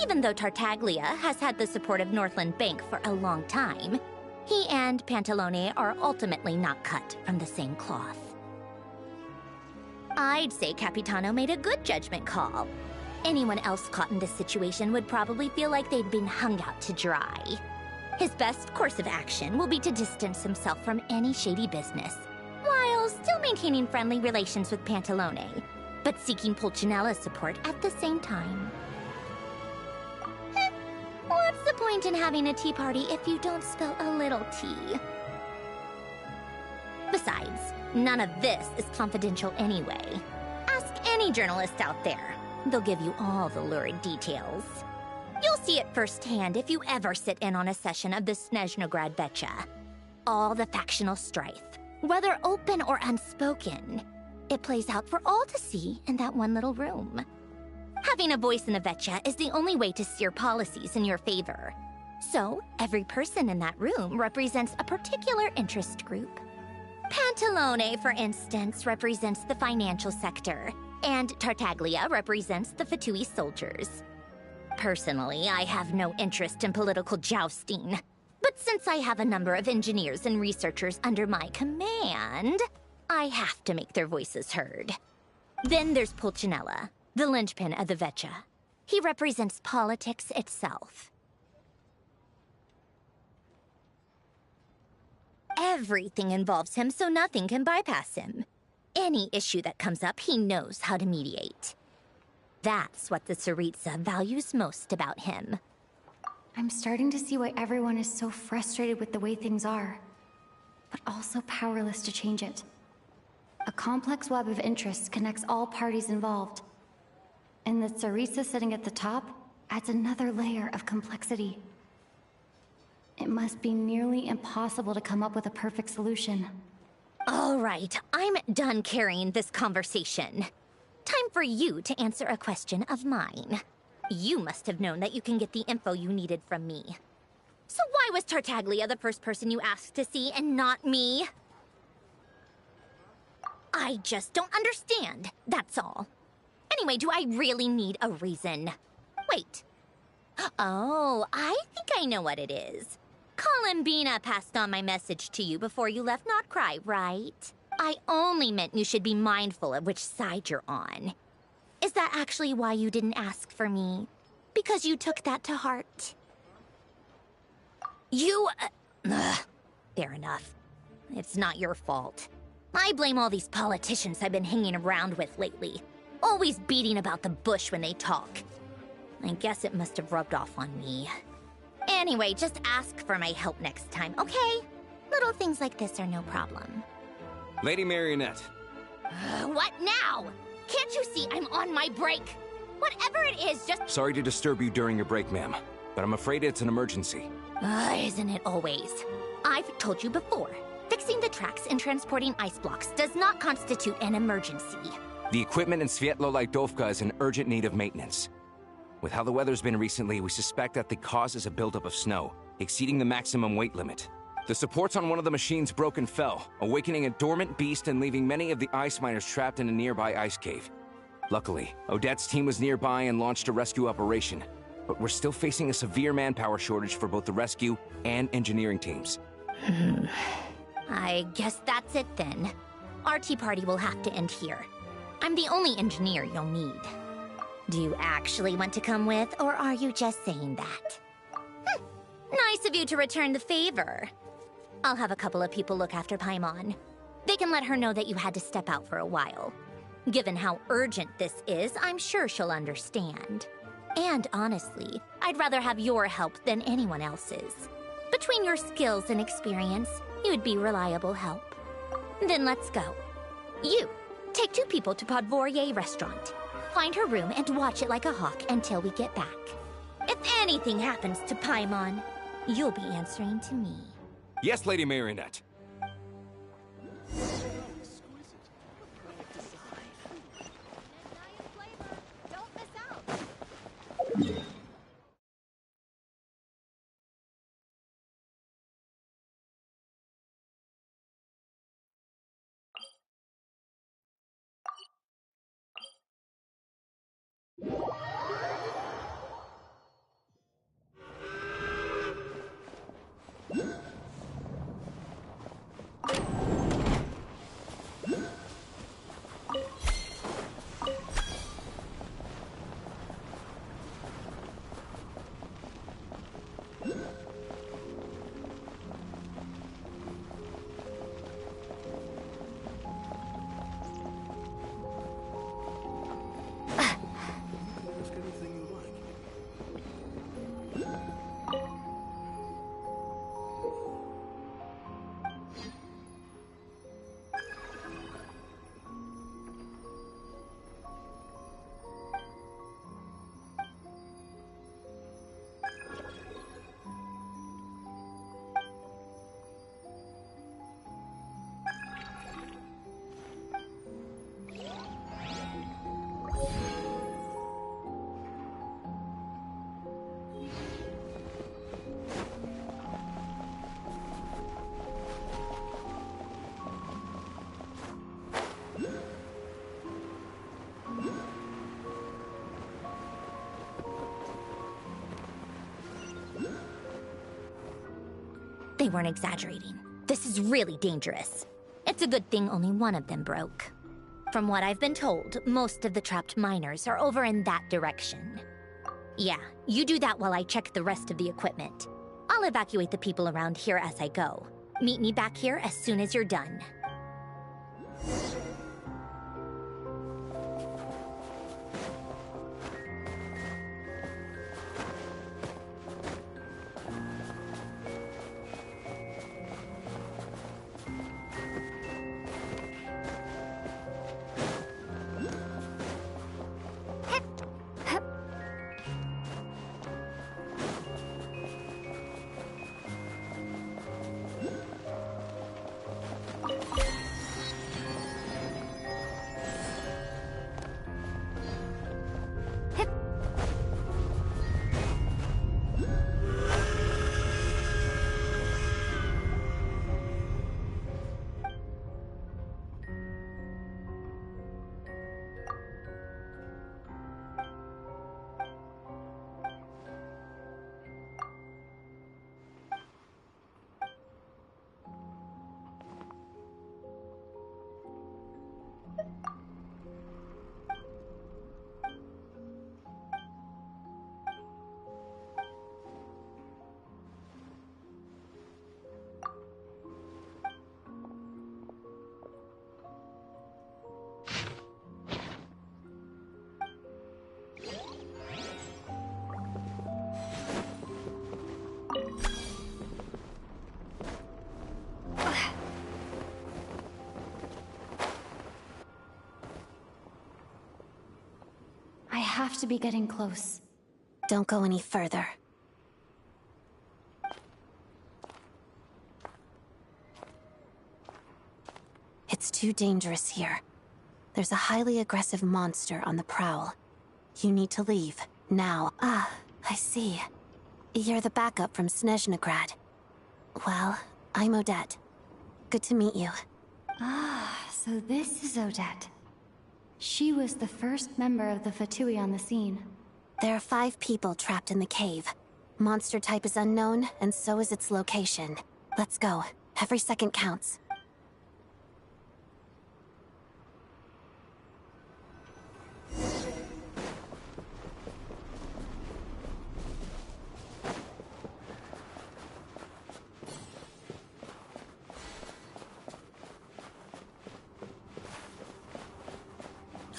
Even though Tartaglia has had the support of Northland Bank for a long time, he and Pantalone are ultimately not cut from the same cloth. I'd say Capitano made a good judgment call. Anyone else caught in this situation would probably feel like they'd been hung out to dry. His best course of action will be to distance himself from any shady business, while still maintaining friendly relations with Pantalone, but seeking Pulcinella's support at the same time. What's the point in having a tea party if you don't spill a little tea? Besides, none of this is confidential anyway. Ask any journalist out there. They'll give you all the lurid details. You'll see it firsthand if you ever sit in on a session of the Snezhnograd Vecha. All the factional strife, whether open or unspoken, it plays out for all to see in that one little room. Having a voice in the Vecha is the only way to steer policies in your favor. So, every person in that room represents a particular interest group. Pantalone, for instance, represents the financial sector, and Tartaglia represents the Fatui soldiers. Personally, I have no interest in political jousting. But since I have a number of engineers and researchers under my command, I have to make their voices heard. Then there's Pulcinella, the linchpin of the Vecha. He represents politics itself. Everything involves him, so nothing can bypass him. any issue that comes up, he knows how to mediate. That's what the Tsaritsa values most about him. I'm starting to see why everyone is so frustrated with the way things are, but also powerless to change it. A complex web of interests connects all parties involved. And the Tsaritsa sitting at the top adds another layer of complexity. It must be nearly impossible to come up with a perfect solution. All right, I'm done carrying this conversation. Time for you to answer a question of mine. You must have known that you can get the info you needed from me. So why was Tartaglia the first person you asked to see and not me? I just don't understand, that's all. Anyway, do I really need a reason? Wait. Oh, I think I know what it is. Columbina passed on my message to you before you left Notcry, right? I only meant you should be mindful of which side you're on. Is that actually why you didn't ask for me? Because you took that to heart? Fair enough. It's not your fault. I blame all these politicians I've been hanging around with lately. Always beating about the bush when they talk. I guess it must have rubbed off on me. Anyway, just ask for my help next time, okay? Little things like this are no problem. Lady Marionette. What now? Can't you see I'm on my break? Whatever it is, just... Sorry to disturb you during your break, ma'am, but I'm afraid it's an emergency. Isn't it always? I've told you before, fixing the tracks and transporting ice blocks does not constitute an emergency. The equipment in Svietlo-Laidovka is in urgent need of maintenance. With how the weather's been recently, we suspect that the cause is a buildup of snow, exceeding the maximum weight limit. The supports on one of the machines broke and fell, awakening a dormant beast and leaving many of the ice miners trapped in a nearby ice cave. Luckily, Odette's team was nearby and launched a rescue operation, but we're still facing a severe manpower shortage for both the rescue and engineering teams. I guess that's it then. Our tea party will have to end here. I'm the only engineer you'll need. Do you actually want to come with, or are you just saying that? Nice of you to return the favor. I'll have a couple of people look after Paimon. They can let her know that you had to step out for a while. Given how urgent this is, I'm sure she'll understand. And honestly, I'd rather have your help than anyone else's. Between your skills and experience, you'd be reliable help. Then let's go. You, take 2 people to Podvorier restaurant. Find her room and watch it like a hawk until we get back. If anything happens to Paimon, you'll be answering to me. Yes, Lady Marionette. Don't miss out. They weren't exaggerating. This is really dangerous. It's a good thing only one of them broke. From what I've been told, most of the trapped miners are over in that direction. Yeah, you do that while I check the rest of the equipment. I'll evacuate the people around here as I go. Meet me back here as soon as you're done. have to be getting close. Don't go any further. It's too dangerous here. There's a highly aggressive monster on the prowl. You need to leave, now. Ah, I see. You're the backup from Snezhnograd. Well, I'm Odette. Good to meet you. Ah, so this is Odette. She was the first member of the Fatui on the scene. There are 5 people trapped in the cave. Monster type is unknown, and so is its location. Let's go. Every second counts.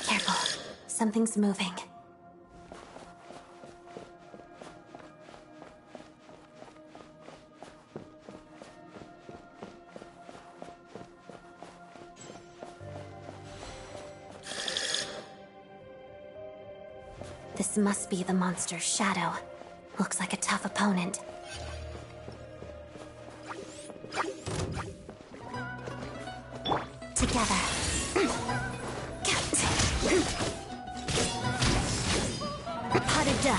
Careful. Something's moving. This must be the monster's shadow. Looks like a tough opponent. Together. Pas-de-deux.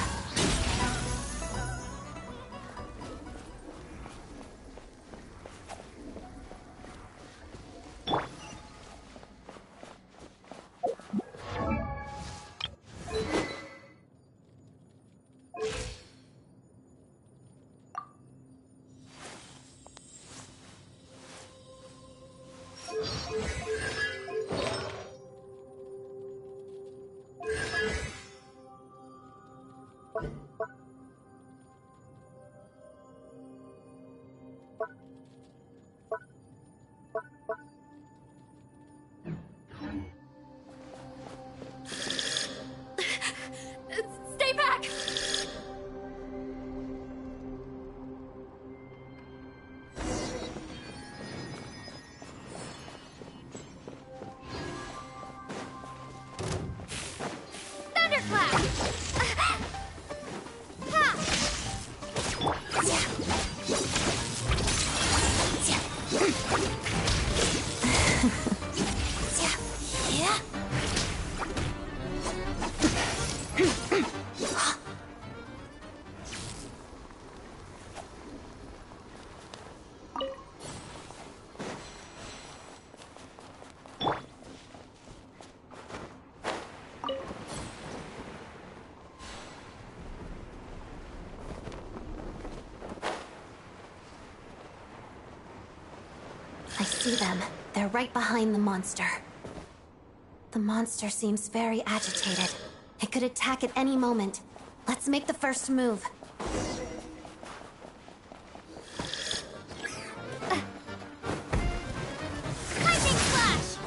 Stay back! Thunderclap! I see them. They're right behind the monster. The monster seems very agitated. It could attack at any moment. Let's make the first move. Lightning Flash!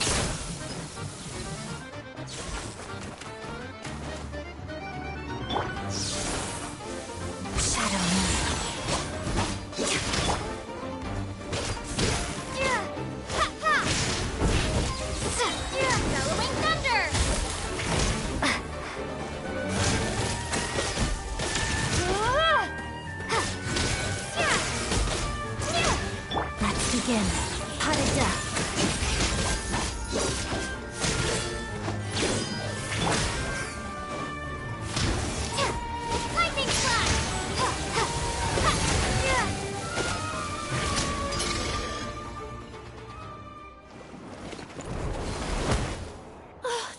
Shadow move. Bellowing Thunder! Let's begin. Pas-de-deux. Lightning Flash!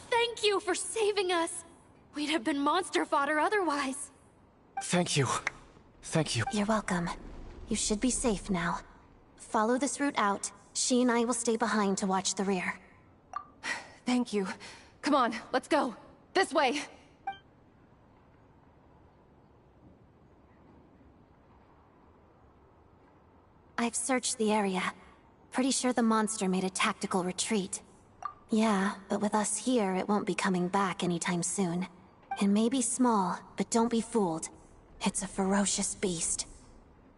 Thank you for saving us. We'd have been monster fodder otherwise. Thank you. Thank you. You're welcome. You should be safe now. Follow this route out. She and I will stay behind to watch the rear. Thank you. Come on, let's go. This way! I've searched the area. Pretty sure the monster made a tactical retreat. Yeah, but with us here, it won't be coming back anytime soon. It may be small, but don't be fooled. It's a ferocious beast.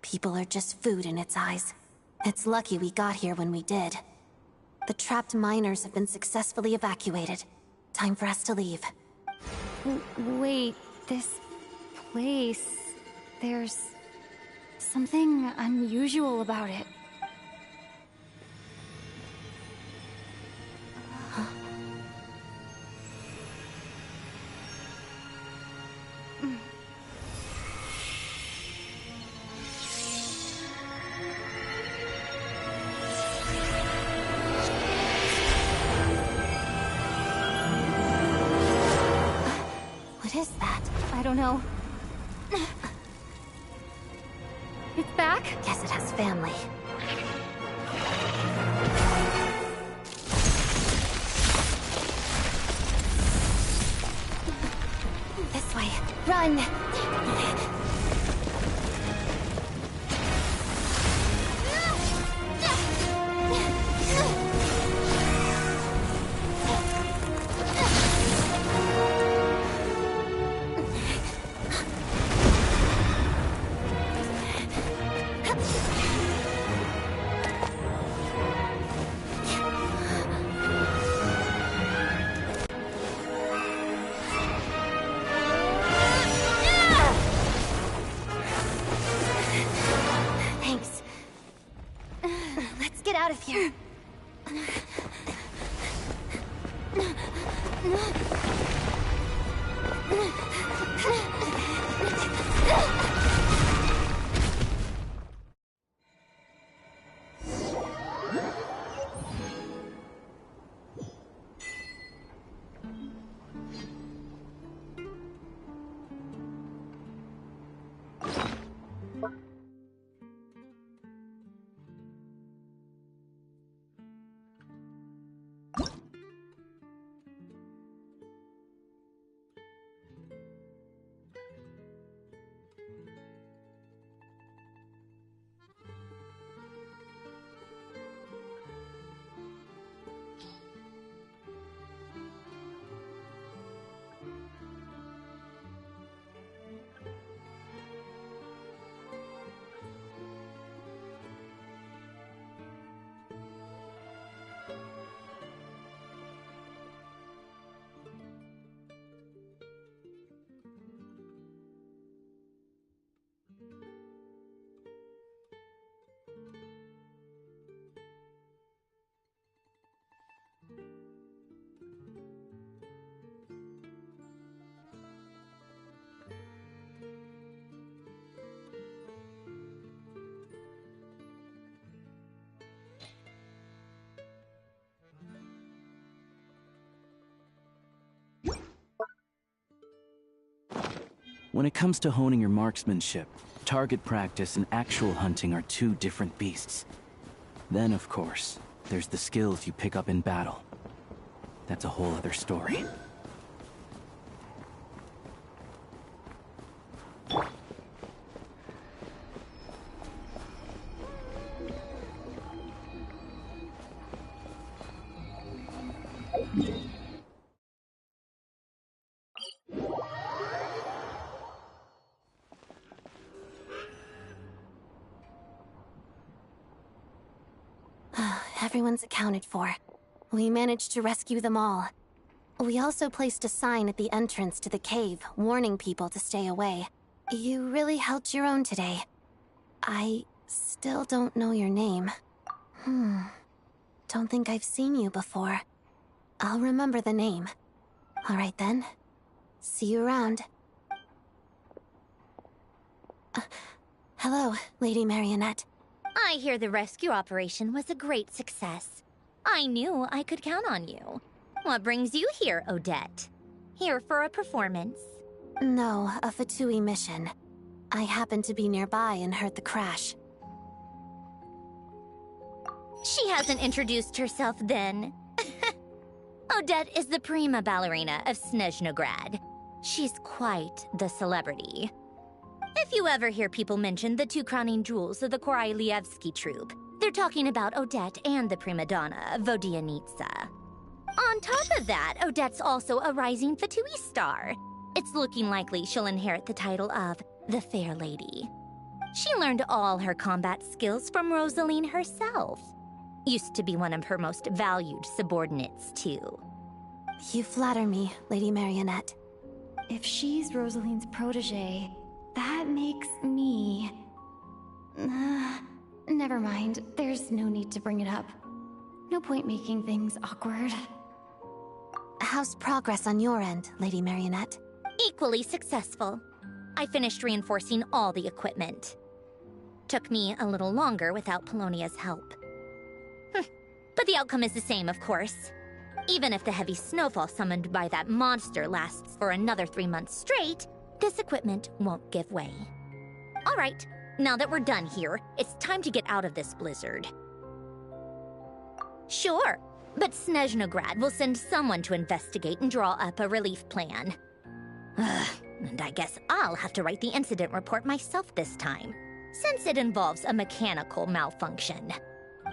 People are just food in its eyes. It's lucky we got here when we did. The trapped miners have been successfully evacuated. Time for us to leave. Wait, this place... There's... something unusual about it. What is that? I don't know. It's back? Guess it has family. This way. Run! Thanks. Let's get out of here. When it comes to honing your marksmanship, target practice and actual hunting are two different beasts. Then, of course, there's the skills you pick up in battle. That's a whole other story. Everyone's accounted for. We managed to rescue them all. We also placed a sign at the entrance to the cave, warning people to stay away. You really held your own today. I still don't know your name. Don't think I've seen you before. I'll remember the name. All right then. See you around. Hello, Lady Marionette. I hear the rescue operation was a great success. I knew I could count on you. What brings you here, Odette? Here for a performance? No, a Fatui mission. I happened to be nearby and heard the crash. She hasn't introduced herself then. Odette is the prima ballerina of Snezhnograd. She's quite the celebrity. If you ever hear people mention the two crowning jewels of the Korailievsky troupe, they're talking about Odette and the prima donna, Vodianitsa. On top of that, Odette's also a rising Fatui star. It's looking likely she'll inherit the title of the Fair Lady. She learned all her combat skills from Rosaline herself. Used to be one of her most valued subordinates, too. You flatter me, Lady Marionette. if she's Rosaline's protege, that makes me... never mind. There's no need to bring it up. No point making things awkward. How's progress on your end, Lady Marionette? Equally successful. I finished reinforcing all the equipment. Took me a little longer without Polonia's help. But the outcome is the same, of course. Even if the heavy snowfall summoned by that monster lasts for another 3 months straight, this equipment won't give way. All right, now that we're done here, it's time to get out of this blizzard. Sure, but Snezhnograd will send someone to investigate and draw up a relief plan. And I guess I'll have to write the incident report myself this time, since it involves a mechanical malfunction.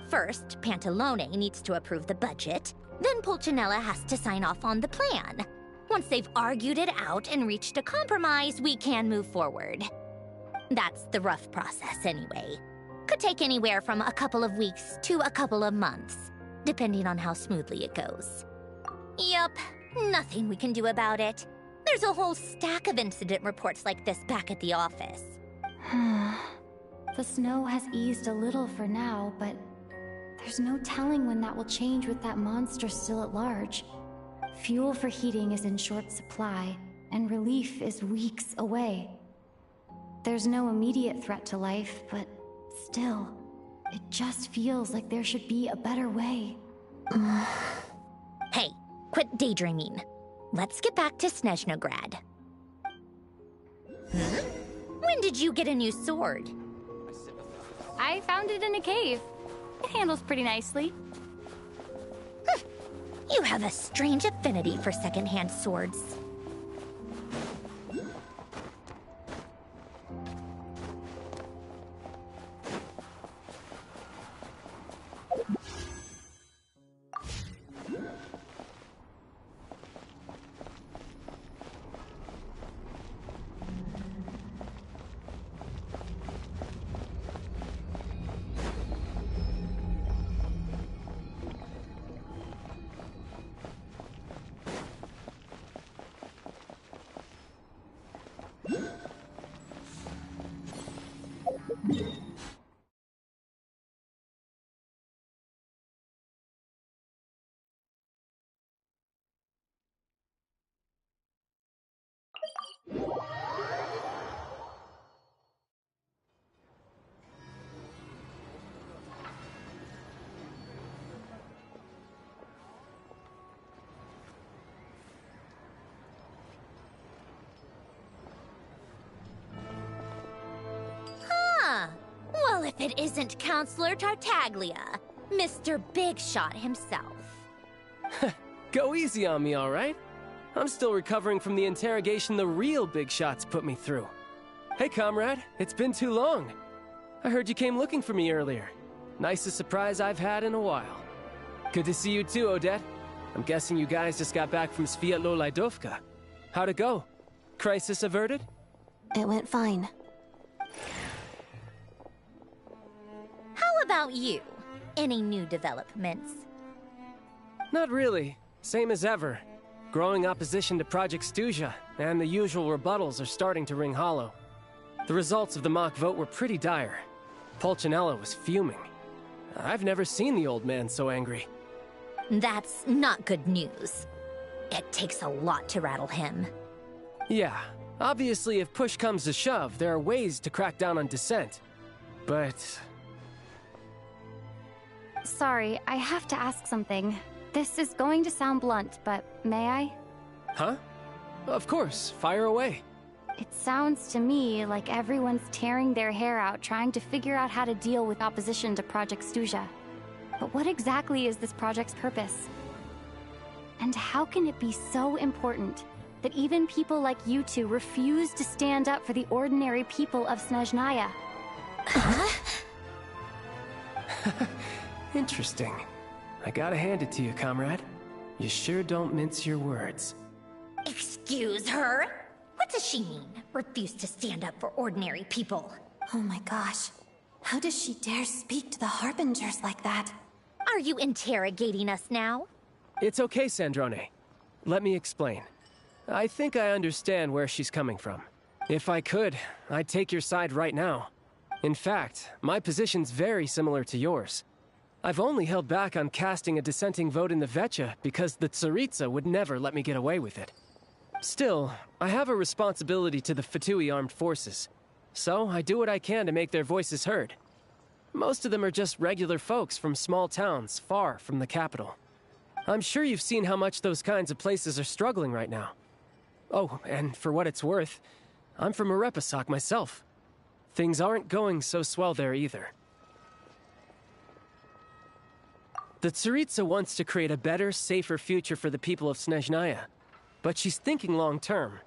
First, Pantalone needs to approve the budget, then Pulcinella has to sign off on the plan. Once they've argued it out and reached a compromise, we can move forward. That's the rough process anyway. Could take anywhere from a couple of weeks to a couple of months, depending on how smoothly it goes. Yup, nothing we can do about it. There's a whole stack of incident reports like this back at the office. The snow has eased a little for now, but there's no telling when that will change with that monster still at large. Fuel for heating is in short supply, and relief is weeks away. There's no immediate threat to life, but still, it just feels like there should be a better way. Hey, quit daydreaming. Let's get back to Snezhnograd. When did you get a new sword? I found it in a cave. It handles pretty nicely. You have a strange affinity for second-hand swords. Well, if it isn't Counselor Tartaglia, Mr. Big Shot himself. Go easy on me, all right? I'm still recovering from the interrogation the real Big Shots put me through. Hey, comrade, it's been too long. I heard you came looking for me earlier. Nicest surprise I've had in a while. Good to see you too, Odette. I'm guessing you guys just got back from Sviatlo-Laidovka. How'd it go? Crisis averted? It went fine. How about you? Any new developments? Not really. Same as ever. Growing opposition to Project Stuja, and the usual rebuttals are starting to ring hollow. The results of the mock vote were pretty dire. Pulcinella was fuming. I've never seen the old man so angry. That's not good news. It takes a lot to rattle him. Yeah, obviously if push comes to shove, there are ways to crack down on dissent. But... Sorry, I have to ask something. This is going to sound blunt, but may I? Huh? Of course, fire away. It sounds to me like everyone's tearing their hair out trying to figure out how to deal with opposition to Project Stuja. But what exactly is this project's purpose? And how can it be so important that even people like you two refuse to stand up for the ordinary people of Snezhnaya? Interesting. I gotta hand it to you, comrade. You sure don't mince your words. Excuse her? What does she mean? Refuse to stand up for ordinary people? Oh my gosh. How does she dare speak to the Harbingers like that? Are you interrogating us now? It's okay, Sandrone. Let me explain. I think I understand where she's coming from. If I could, I'd take your side right now. In fact, my position's very similar to yours. I've only held back on casting a dissenting vote in the Vetcha because the Tsaritsa would never let me get away with it. Still, I have a responsibility to the Fatui armed forces, so I do what I can to make their voices heard. Most of them are just regular folks from small towns far from the capital. I'm sure you've seen how much those kinds of places are struggling right now. Oh, and for what it's worth, I'm from Erepasak myself. Things aren't going so swell there either. The Tsaritsa wants to create a better, safer future for the people of Snezhnaya, but she's thinking long-term.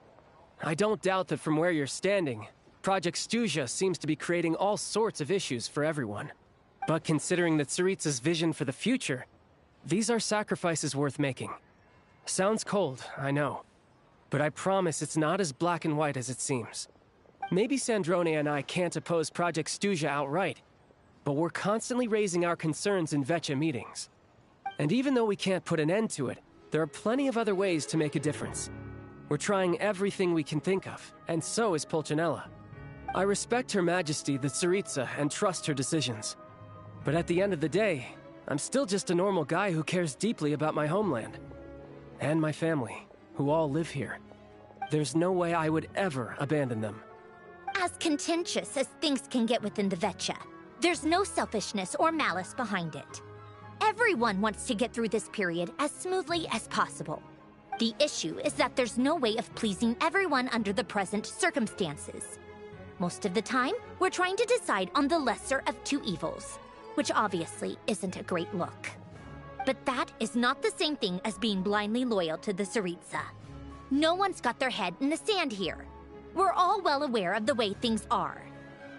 I don't doubt that from where you're standing, Project Stuzha seems to be creating all sorts of issues for everyone. But considering the Tsaritsa's vision for the future, these are sacrifices worth making. Sounds cold, I know. But I promise it's not as black and white as it seems. Maybe Sandrone and I can't oppose Project Stuzha outright, but we're constantly raising our concerns in Vetcha meetings. And even though we can't put an end to it, there are plenty of other ways to make a difference. We're trying everything we can think of, and so is Pulcinella. I respect Her Majesty, the Tsaritsa, and trust her decisions. But at the end of the day, I'm still just a normal guy who cares deeply about my homeland. And my family, who all live here. There's no way I would ever abandon them. As contentious as things can get within the Vetcha, there's no selfishness or malice behind it. Everyone wants to get through this period as smoothly as possible. The issue is that there's no way of pleasing everyone under the present circumstances. Most of the time, we're trying to decide on the lesser of two evils, which obviously isn't a great look. But that is not the same thing as being blindly loyal to the Tsaritsa. No one's got their head in the sand here. We're all well aware of the way things are.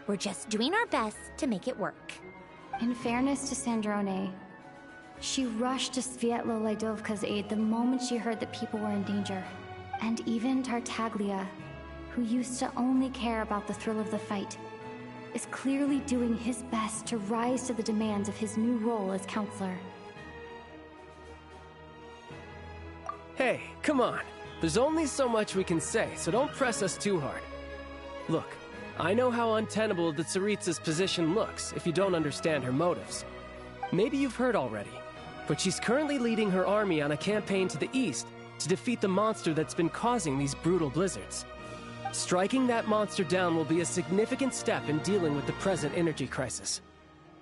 We're just doing our best to make it work. In fairness to Sandrone, she rushed to Svietlo Laidovka's aid the moment she heard that people were in danger. And even Tartaglia, who used to only care about the thrill of the fight, is clearly doing his best to rise to the demands of his new role as counselor. Hey, come on. There's only so much we can say, so don't press us too hard. Look, I know how untenable the Tsaritsa's position looks if you don't understand her motives. Maybe you've heard already, but she's currently leading her army on a campaign to the east to defeat the monster that's been causing these brutal blizzards. Striking that monster down will be a significant step in dealing with the present energy crisis.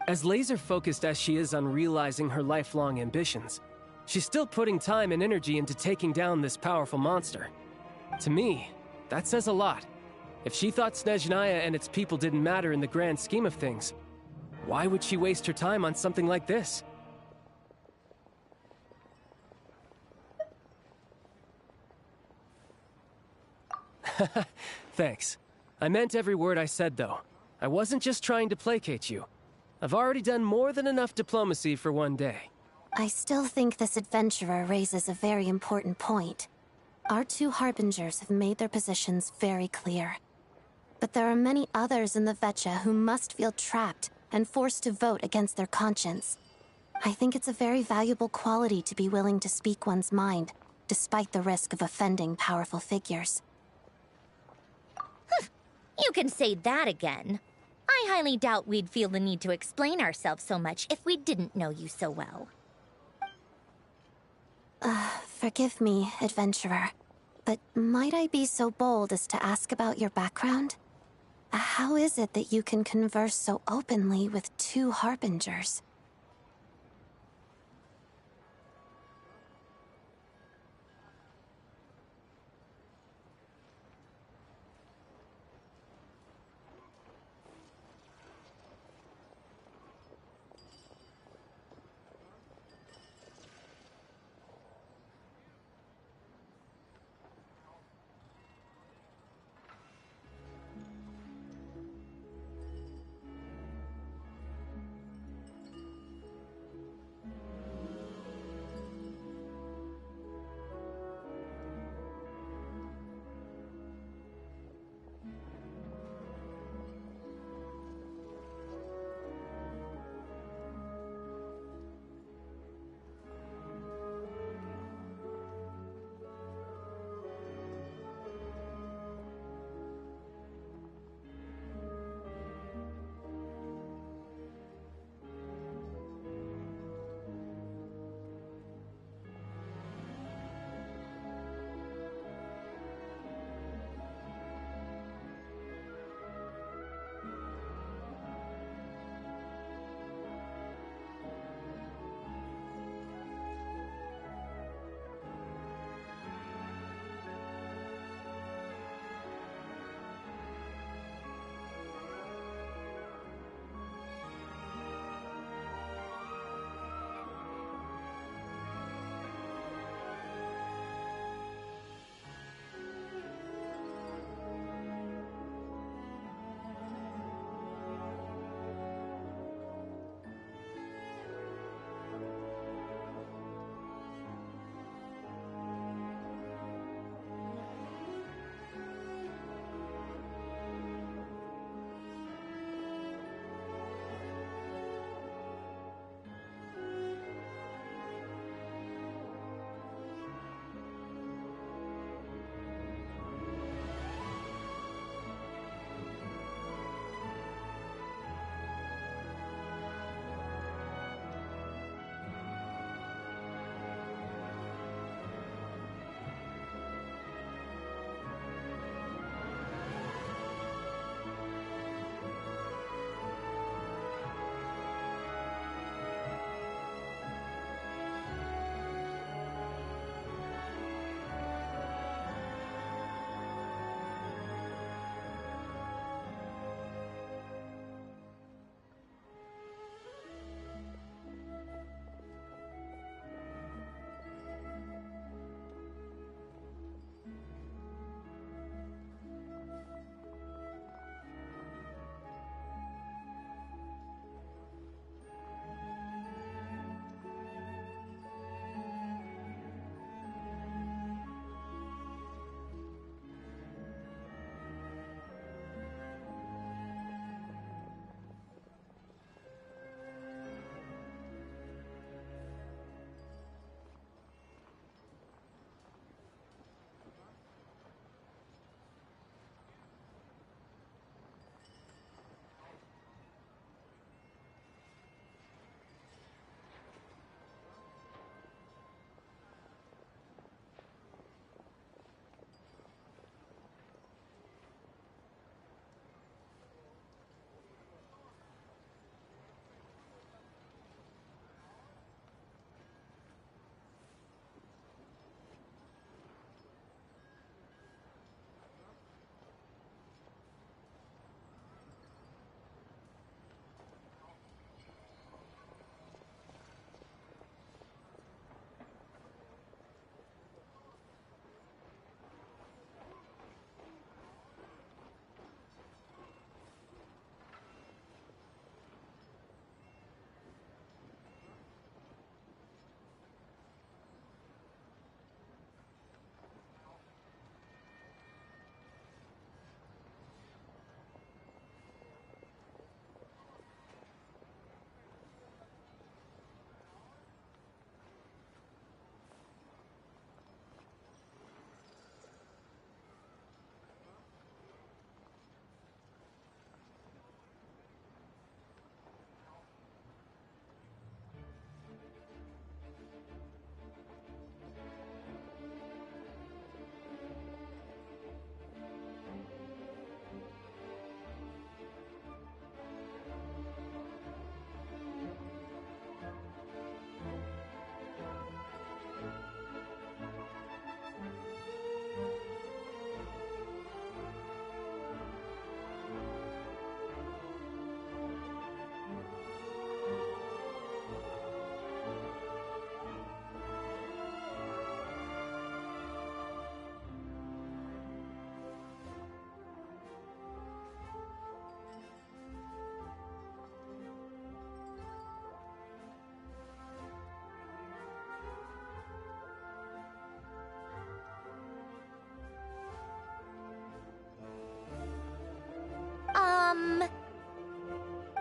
As laser-focused as she is on realizing her lifelong ambitions, she's still putting time and energy into taking down this powerful monster. To me, that says a lot. If she thought Snezhnaya and its people didn't matter in the grand scheme of things, why would she waste her time on something like this? Thanks. I meant every word I said, though. I wasn't just trying to placate you. I've already done more than enough diplomacy for one day. I still think this adventurer raises a very important point. Our two Harbingers have made their positions very clear. But there are many others in the Vetcha who must feel trapped and forced to vote against their conscience. I think it's a very valuable quality to be willing to speak one's mind, despite the risk of offending powerful figures. You can say that again. I highly doubt we'd feel the need to explain ourselves so much if we didn't know you so well. Forgive me, adventurer, but might I be so bold as to ask about your background? How is it that you can converse so openly with two Harbingers?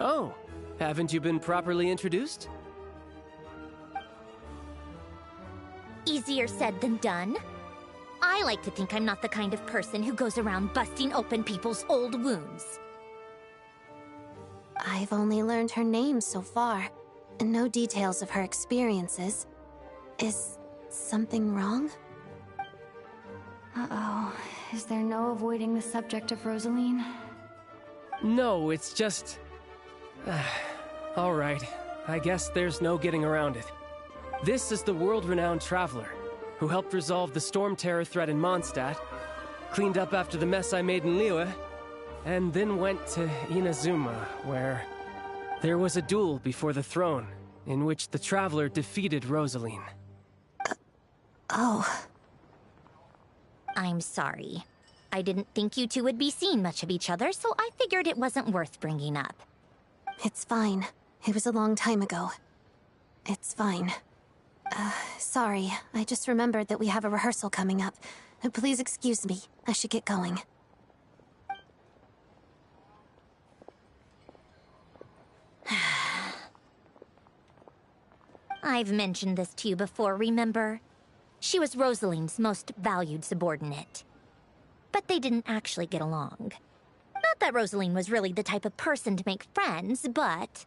Oh, haven't you been properly introduced? Easier said than done. I like to think I'm not the kind of person who goes around busting open people's old wounds. I've only learned her name so far, and no details of her experiences. Is something wrong? Uh-oh. Is there no avoiding the subject of Rosaline? No, it's just... all right. I guess there's no getting around it. This is the world-renowned traveler, who helped resolve the storm terror threat in Mondstadt, cleaned up after the mess I made in Liyue, and then went to Inazuma, where there was a duel before the throne, in which the traveler defeated Rosaline. Oh. I'm sorry. I didn't think you two would be seeing much of each other, so I figured it wasn't worth bringing up. It's fine. It was a long time ago. It's fine. Sorry. I just remembered that we have a rehearsal coming up. Please excuse me. I should get going. I've mentioned this to you before, remember? She was Rosaline's most valued subordinate. But they didn't actually get along. Not that Rosaline was really the type of person to make friends, but...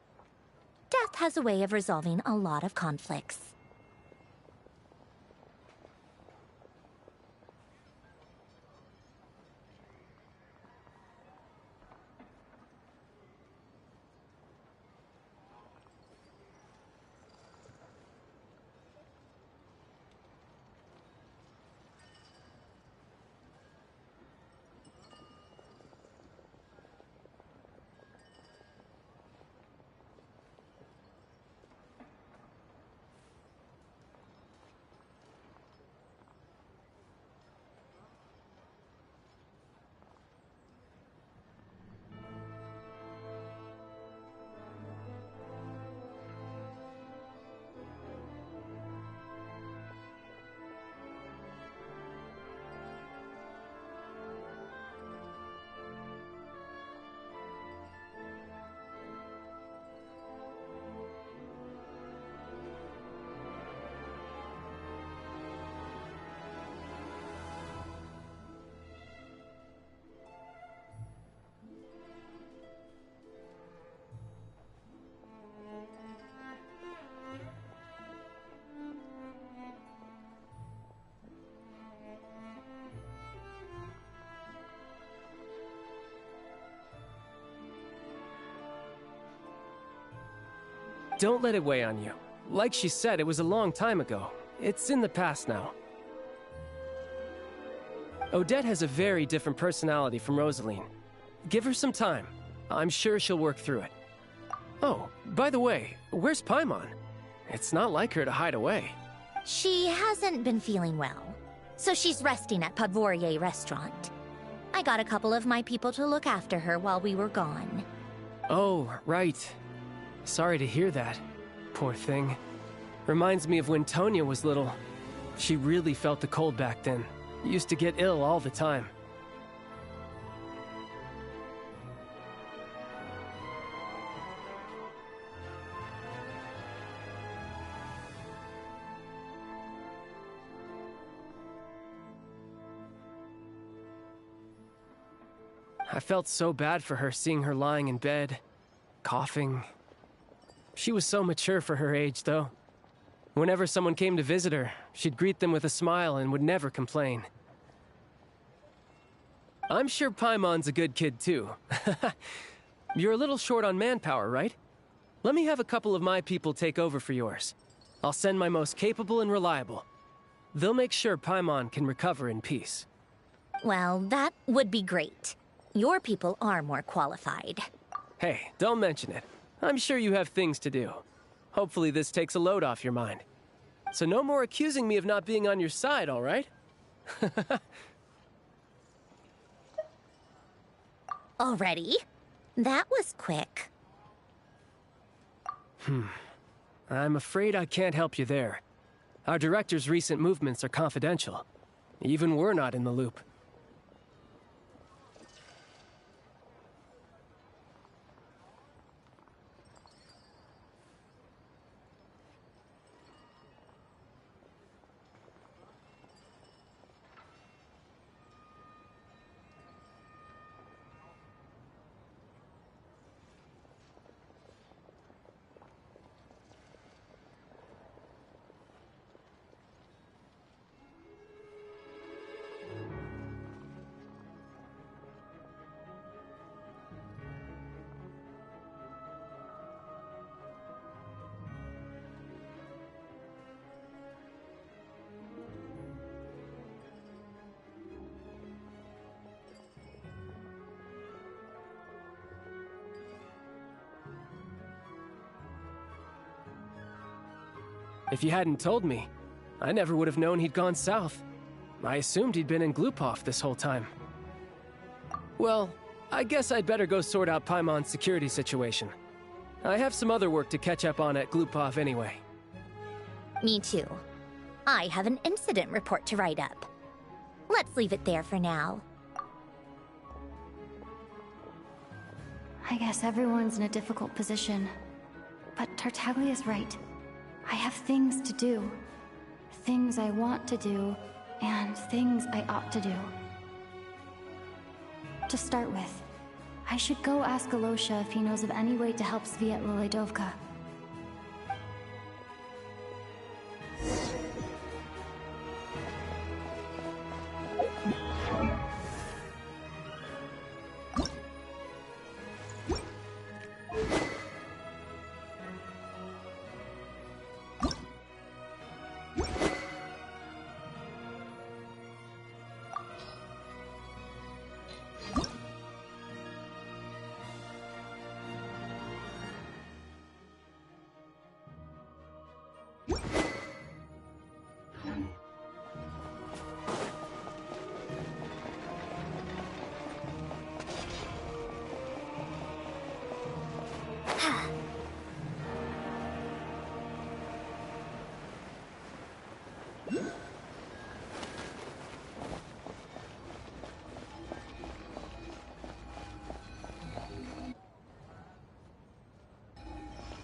death has a way of resolving a lot of conflicts. Don't let it weigh on you. Like she said, it was a long time ago. It's in the past now. Odette has a very different personality from Rosaline. Give her some time. I'm sure she'll work through it. Oh, by the way, where's Paimon? It's not like her to hide away. She hasn't been feeling well, so she's resting at Podvorier Restaurant. I got a couple of my people to look after her while we were gone. Oh, right. Sorry to hear that. Poor thing. Reminds me of when Tonya was little. She really felt the cold back then. Used to get ill all the time. I felt so bad for her seeing her lying in bed, coughing. She was so mature for her age, though. Whenever someone came to visit her, she'd greet them with a smile and would never complain. I'm sure Paimon's a good kid, too. You're a little short on manpower, right? Let me have a couple of my people take over for yours. I'll send my most capable and reliable. They'll make sure Paimon can recover in peace. Well, that would be great. Your people are more qualified. Hey, don't mention it. I'm sure you have things to do. Hopefully this takes a load off your mind. So no more accusing me of not being on your side, all right? Already? That was quick. I'm afraid I can't help you there. Our director's recent movements are confidential. Even we're not in the loop. If you hadn't told me, I never would have known he'd gone south. I assumed he'd been in Glupov this whole time. Well, I guess I'd better go sort out Paimon's security situation. I have some other work to catch up on at Glupov anyway. Me too. I have an incident report to write up. Let's leave it there for now. I guess everyone's in a difficult position. But Tartaglia's right. I have things to do. Things I want to do, and things I ought to do. To start with, I should go ask Alosha if he knows of any way to help Svietla Ledovka.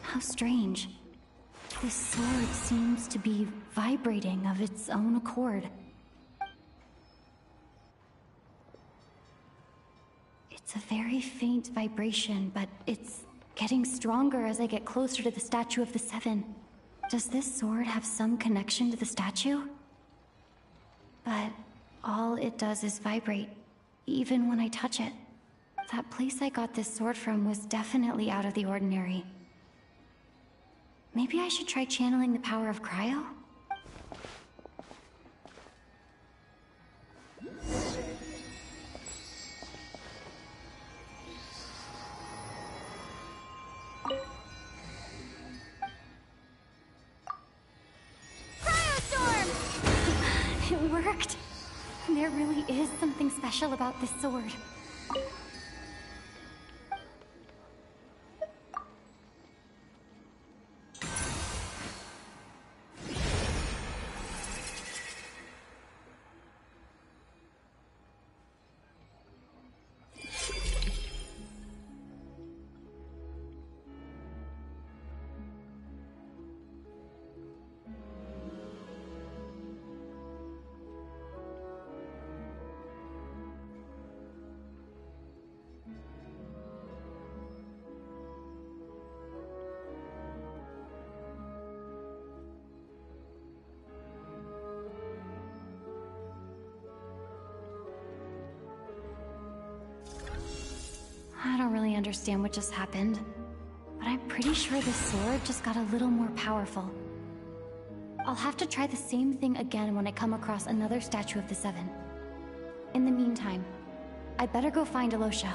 How strange. This sword seems to be vibrating of its own accord. It's a very faint vibration, but it's getting stronger as I get closer to the Statue of the Seven. Does this sword have some connection to the statue? But all it does is vibrate, even when I touch it. That place I got this sword from was definitely out of the ordinary. Maybe I should try channeling the power of Cryo? It worked! There really is something special about this sword. I don't really understand what just happened, but I'm pretty sure this sword just got a little more powerful. I'll have to try the same thing again when I come across another Statue of the Seven. In the meantime, I better go find Alosha.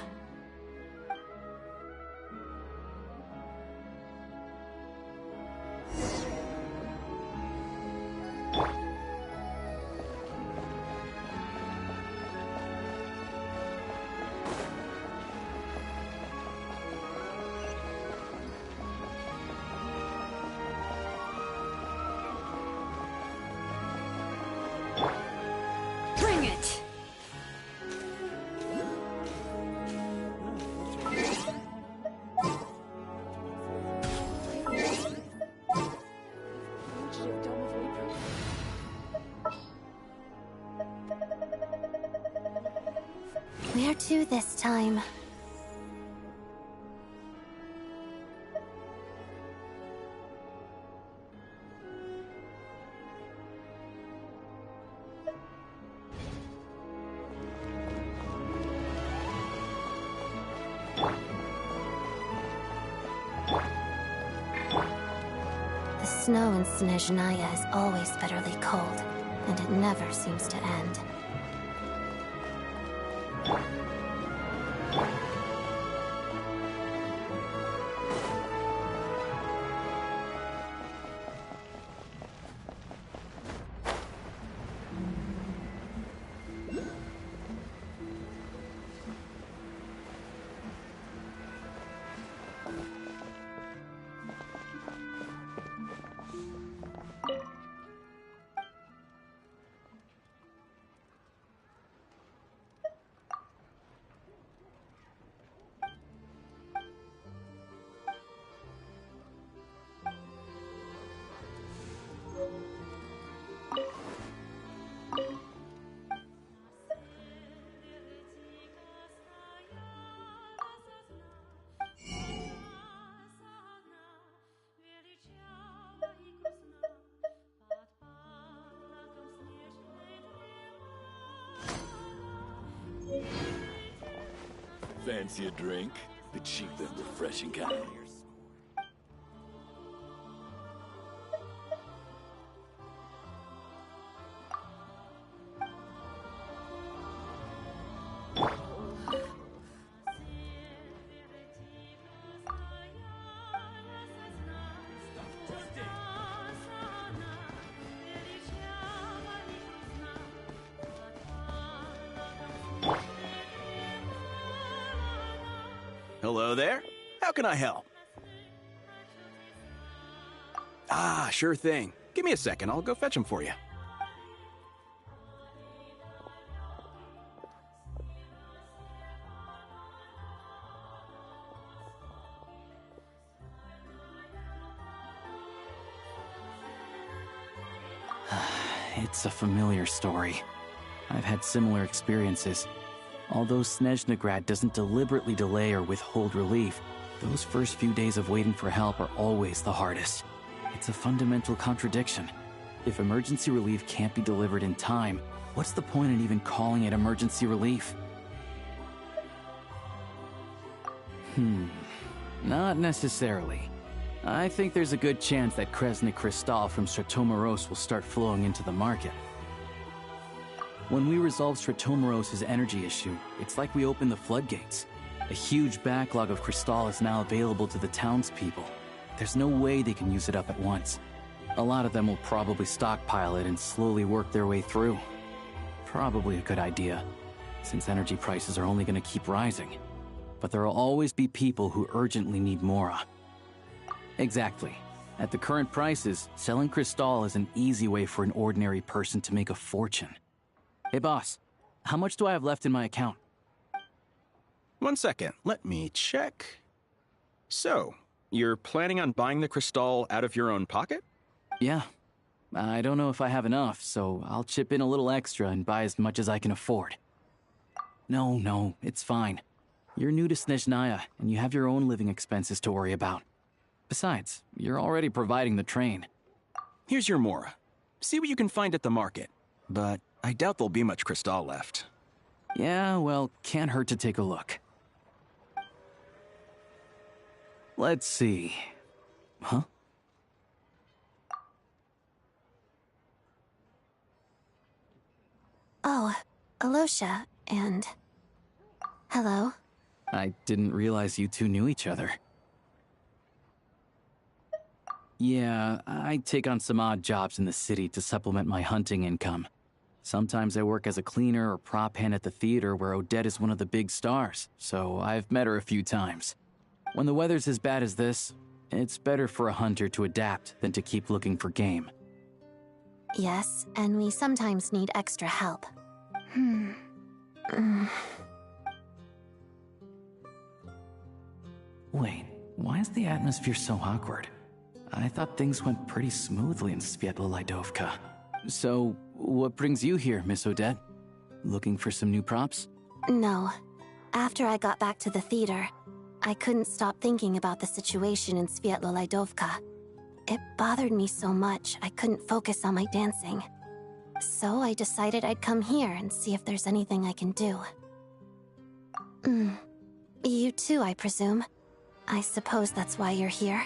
Where to this time? The snow in Snezhnaya is always bitterly cold, and it never seems to end. Fancy a drink? The cheap and refreshing kind. Hello there. How can I help? Ah, sure thing. Give me a second. I'll go fetch him for you. It's a familiar story. I've had similar experiences. Although Snezhnegrad doesn't deliberately delay or withhold relief, those first few days of waiting for help are always the hardest. It's a fundamental contradiction. If emergency relief can't be delivered in time, what's the point in even calling it emergency relief? Not necessarily. I think there's a good chance that Krasny Kristal from Stratomeros will start flowing into the market. When we resolve Stratomeros' energy issue, it's like we open the floodgates. A huge backlog of crystal is now available to the townspeople. There's no way they can use it up at once. A lot of them will probably stockpile it and slowly work their way through. Probably a good idea, since energy prices are only going to keep rising. But there will always be people who urgently need Mora. Exactly. At the current prices, selling crystal is an easy way for an ordinary person to make a fortune. Hey boss, how much do I have left in my account? 1 second, let me check. So, you're planning on buying the crystal out of your own pocket? Yeah. I don't know if I have enough, so I'll chip in a little extra and buy as much as I can afford. No, it's fine. You're new to Snezhnaya, and you have your own living expenses to worry about. Besides, you're already providing the train. Here's your Mora. See what you can find at the market. But I doubt there'll be much crystal left. Yeah, well, can't hurt to take a look. Let's see. Huh? Oh, Alosha, and... Hello. I didn't realize you two knew each other. Yeah, I take on some odd jobs in the city to supplement my hunting income. Sometimes I work as a cleaner or prop hand at the theater where Odette is one of the big stars, so I've met her a few times. When the weather's as bad as this, it's better for a hunter to adapt than to keep looking for game. Yes, and we sometimes need extra help. Wait, why is the atmosphere so awkward? I thought things went pretty smoothly in Svietlo Lydovka. So, what brings you here, Miss Odette? Looking for some new props? No. After I got back to the theater, I couldn't stop thinking about the situation in Svietlo Lydovka. It bothered me so much, I couldn't focus on my dancing. So I decided I'd come here and see if there's anything I can do. You too, I presume. I suppose that's why you're here.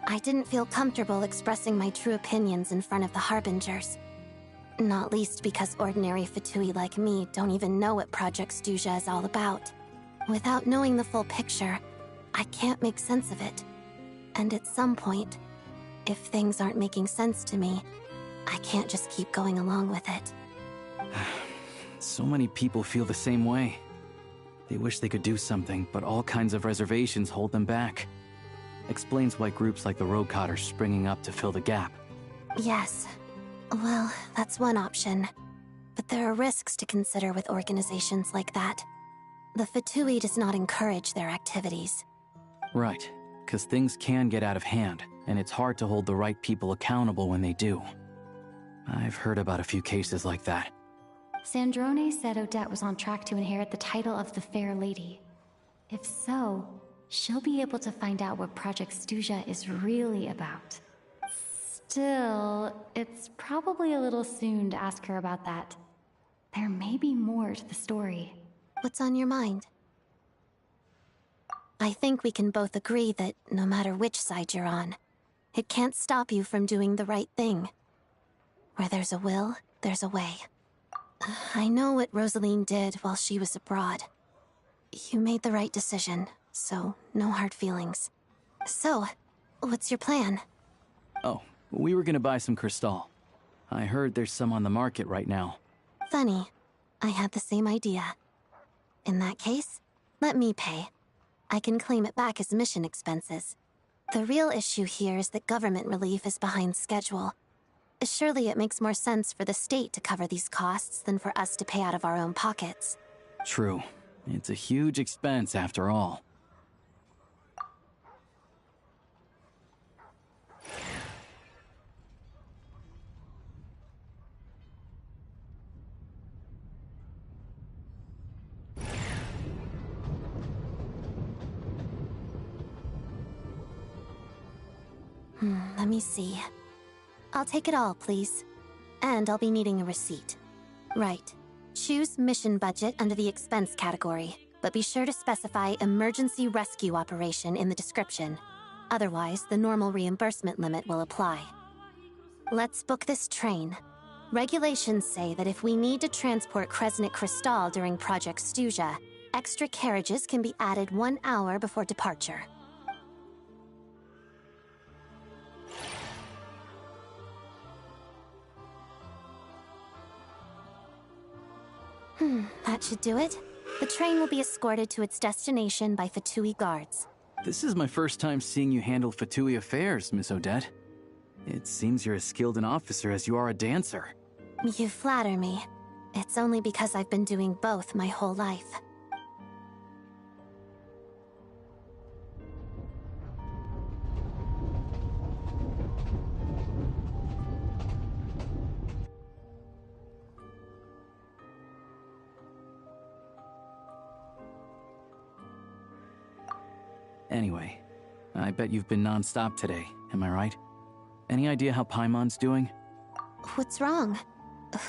I didn't feel comfortable expressing my true opinions in front of the Harbingers. Not least because ordinary Fatui like me don't even know what Project Stuja is all about. Without knowing the full picture, I can't make sense of it. And at some point, if things aren't making sense to me, I can't just keep going along with it. So many people feel the same way. They wish they could do something, but all kinds of reservations hold them back. Explains why groups like the Rokot are springing up to fill the gap. Yes. Well, that's one option. But there are risks to consider with organizations like that. The Fatui does not encourage their activities. Right, because things can get out of hand, and it's hard to hold the right people accountable when they do. I've heard about a few cases like that. Sandrone said Odette was on track to inherit the title of the Fair Lady. If so, she'll be able to find out what Project Stuja is really about. Still, it's probably a little soon to ask her about that. There may be more to the story. What's on your mind? I think we can both agree that no matter which side you're on, it can't stop you from doing the right thing. Where there's a will, there's a way. I know what Rosaline did while she was abroad. You made the right decision, so no hard feelings. So, what's your plan? Oh, we were gonna buy some Cristal. I heard there's some on the market right now. Funny. I had the same idea. In that case, let me pay. I can claim it back as mission expenses. The real issue here is that government relief is behind schedule. Surely it makes more sense for the state to cover these costs than for us to pay out of our own pockets. True. It's a huge expense after all. Let me see. I'll take it all, please. And I'll be needing a receipt. Right. Choose mission budget under the expense category, but be sure to specify emergency rescue operation in the description. Otherwise, the normal reimbursement limit will apply. Let's book this train. Regulations say that if we need to transport Kresnik Cristal during Project Stuja, extra carriages can be added 1 hour before departure. That should do it. The train will be escorted to its destination by Fatui guards. This is my first time seeing you handle Fatui affairs, Miss Odette. It seems you're as skilled an officer as you are a dancer. You flatter me. It's only because I've been doing both my whole life. Anyway, I bet you've been non-stop today, am I right? Any idea how Paimon's doing? What's wrong?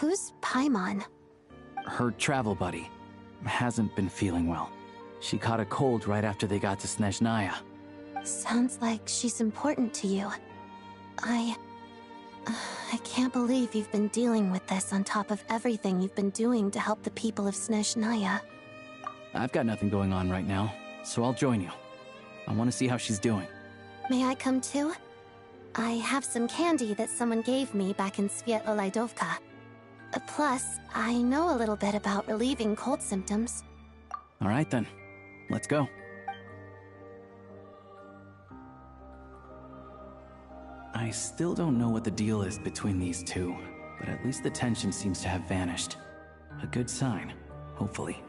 Who's Paimon? Her travel buddy hasn't been feeling well. She caught a cold right after they got to Snezhnaya. Sounds like she's important to you. I can't believe you've been dealing with this on top of everything you've been doing to help the people of Snezhnaya. I've got nothing going on right now, so I'll join you. I want to see how she's doing. May I come too? I have some candy that someone gave me back in Svietlo-Laidovka. Plus, I know a little bit about relieving cold symptoms. All right then, let's go. I still don't know what the deal is between these two, but at least the tension seems to have vanished. A good sign, hopefully.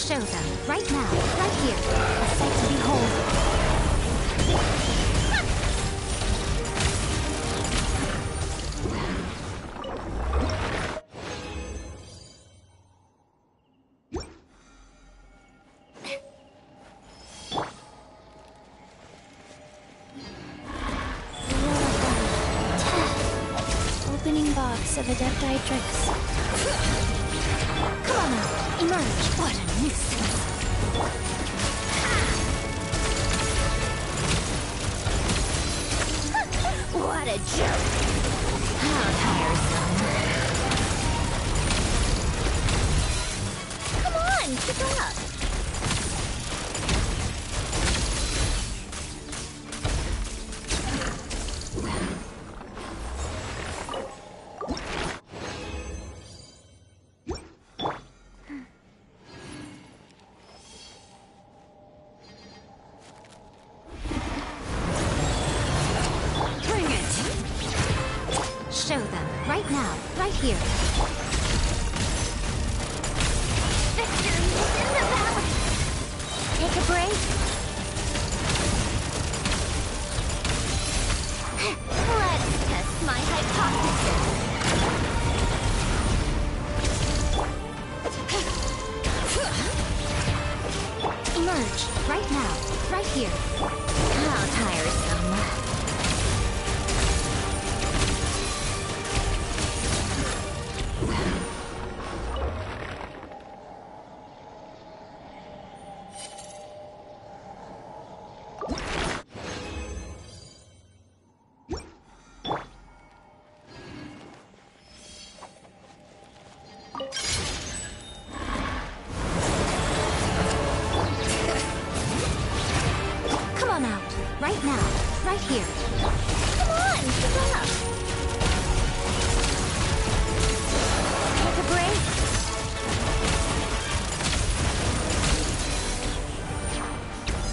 Show them, right now, right here. A sight to behold. Opening box of Adepti-Trix. Come on now, emerge. What a nuisance. What a joke. How tiresome. Come on, keep up. Show them, right now, right here. Victory is in the valley. Take a break. Let's test my hypothesis. Emerge, right now, right here. How tiresome. Come on out, right now, right here. Come on, keep up. Take a break.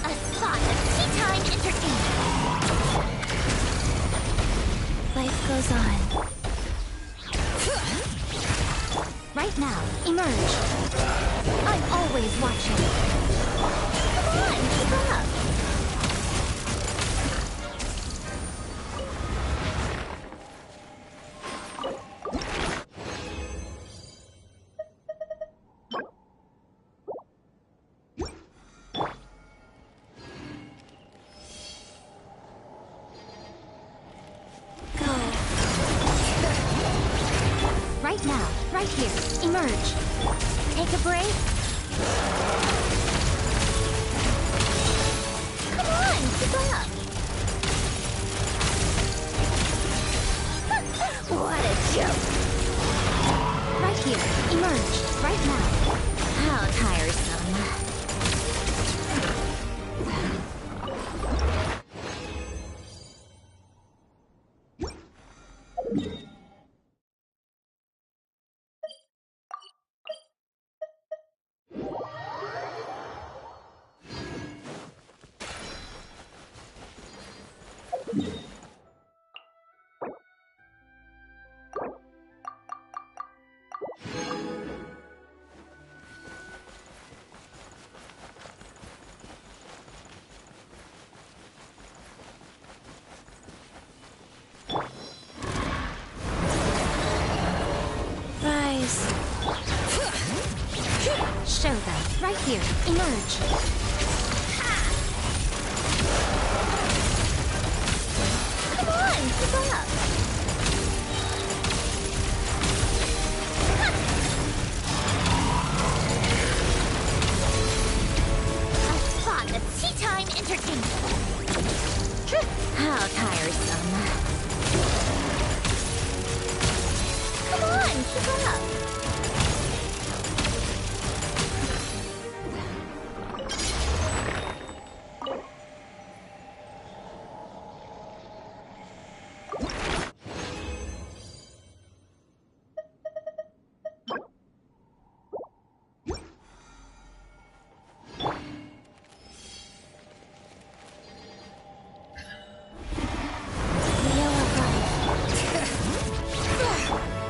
A spot of tea time entertainment. Life goes on. Right now, emerge. I'm always watching. Come on, keep up. Right now, right here. Emerge. Take a break. Come on, keep up. What a joke. Right here. Emerge. Right now. How tiresome. Rise. Show them. Right here. Emerge. Come on, keep up. A spot of tea time entertainment. How tiresome. Come on, keep up.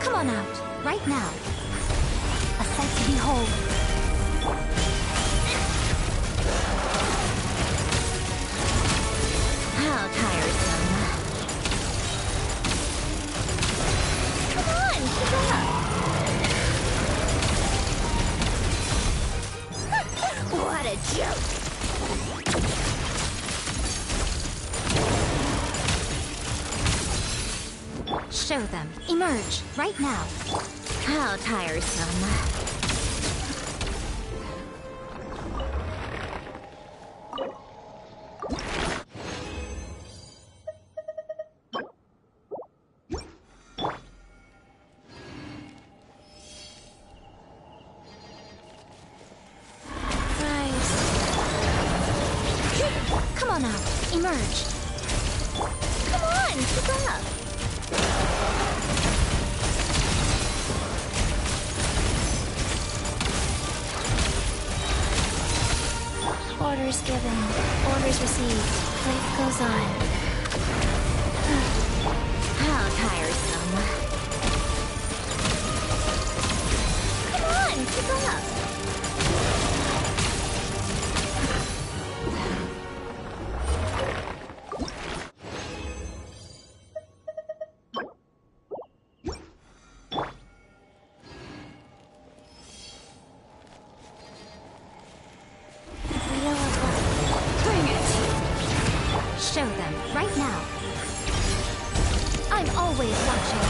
Come on out, right now. A sight to behold. How tiresome. Come on, keep up. What a joke. Show them. Emerge, right now. How tiresome. Come on now, emerge. Come on, keep up. Orders given, orders received. Life goes on. How tiresome. Come on, keep up. Show them, right now. I'm always watching.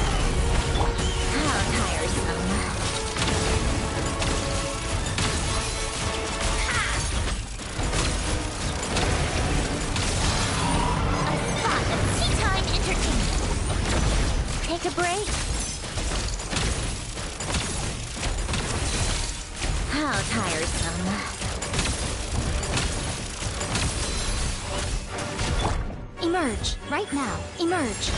How tiresome. A spot of tea time entertainment. Take a break. How tiresome. Emerge, right now. Emerge.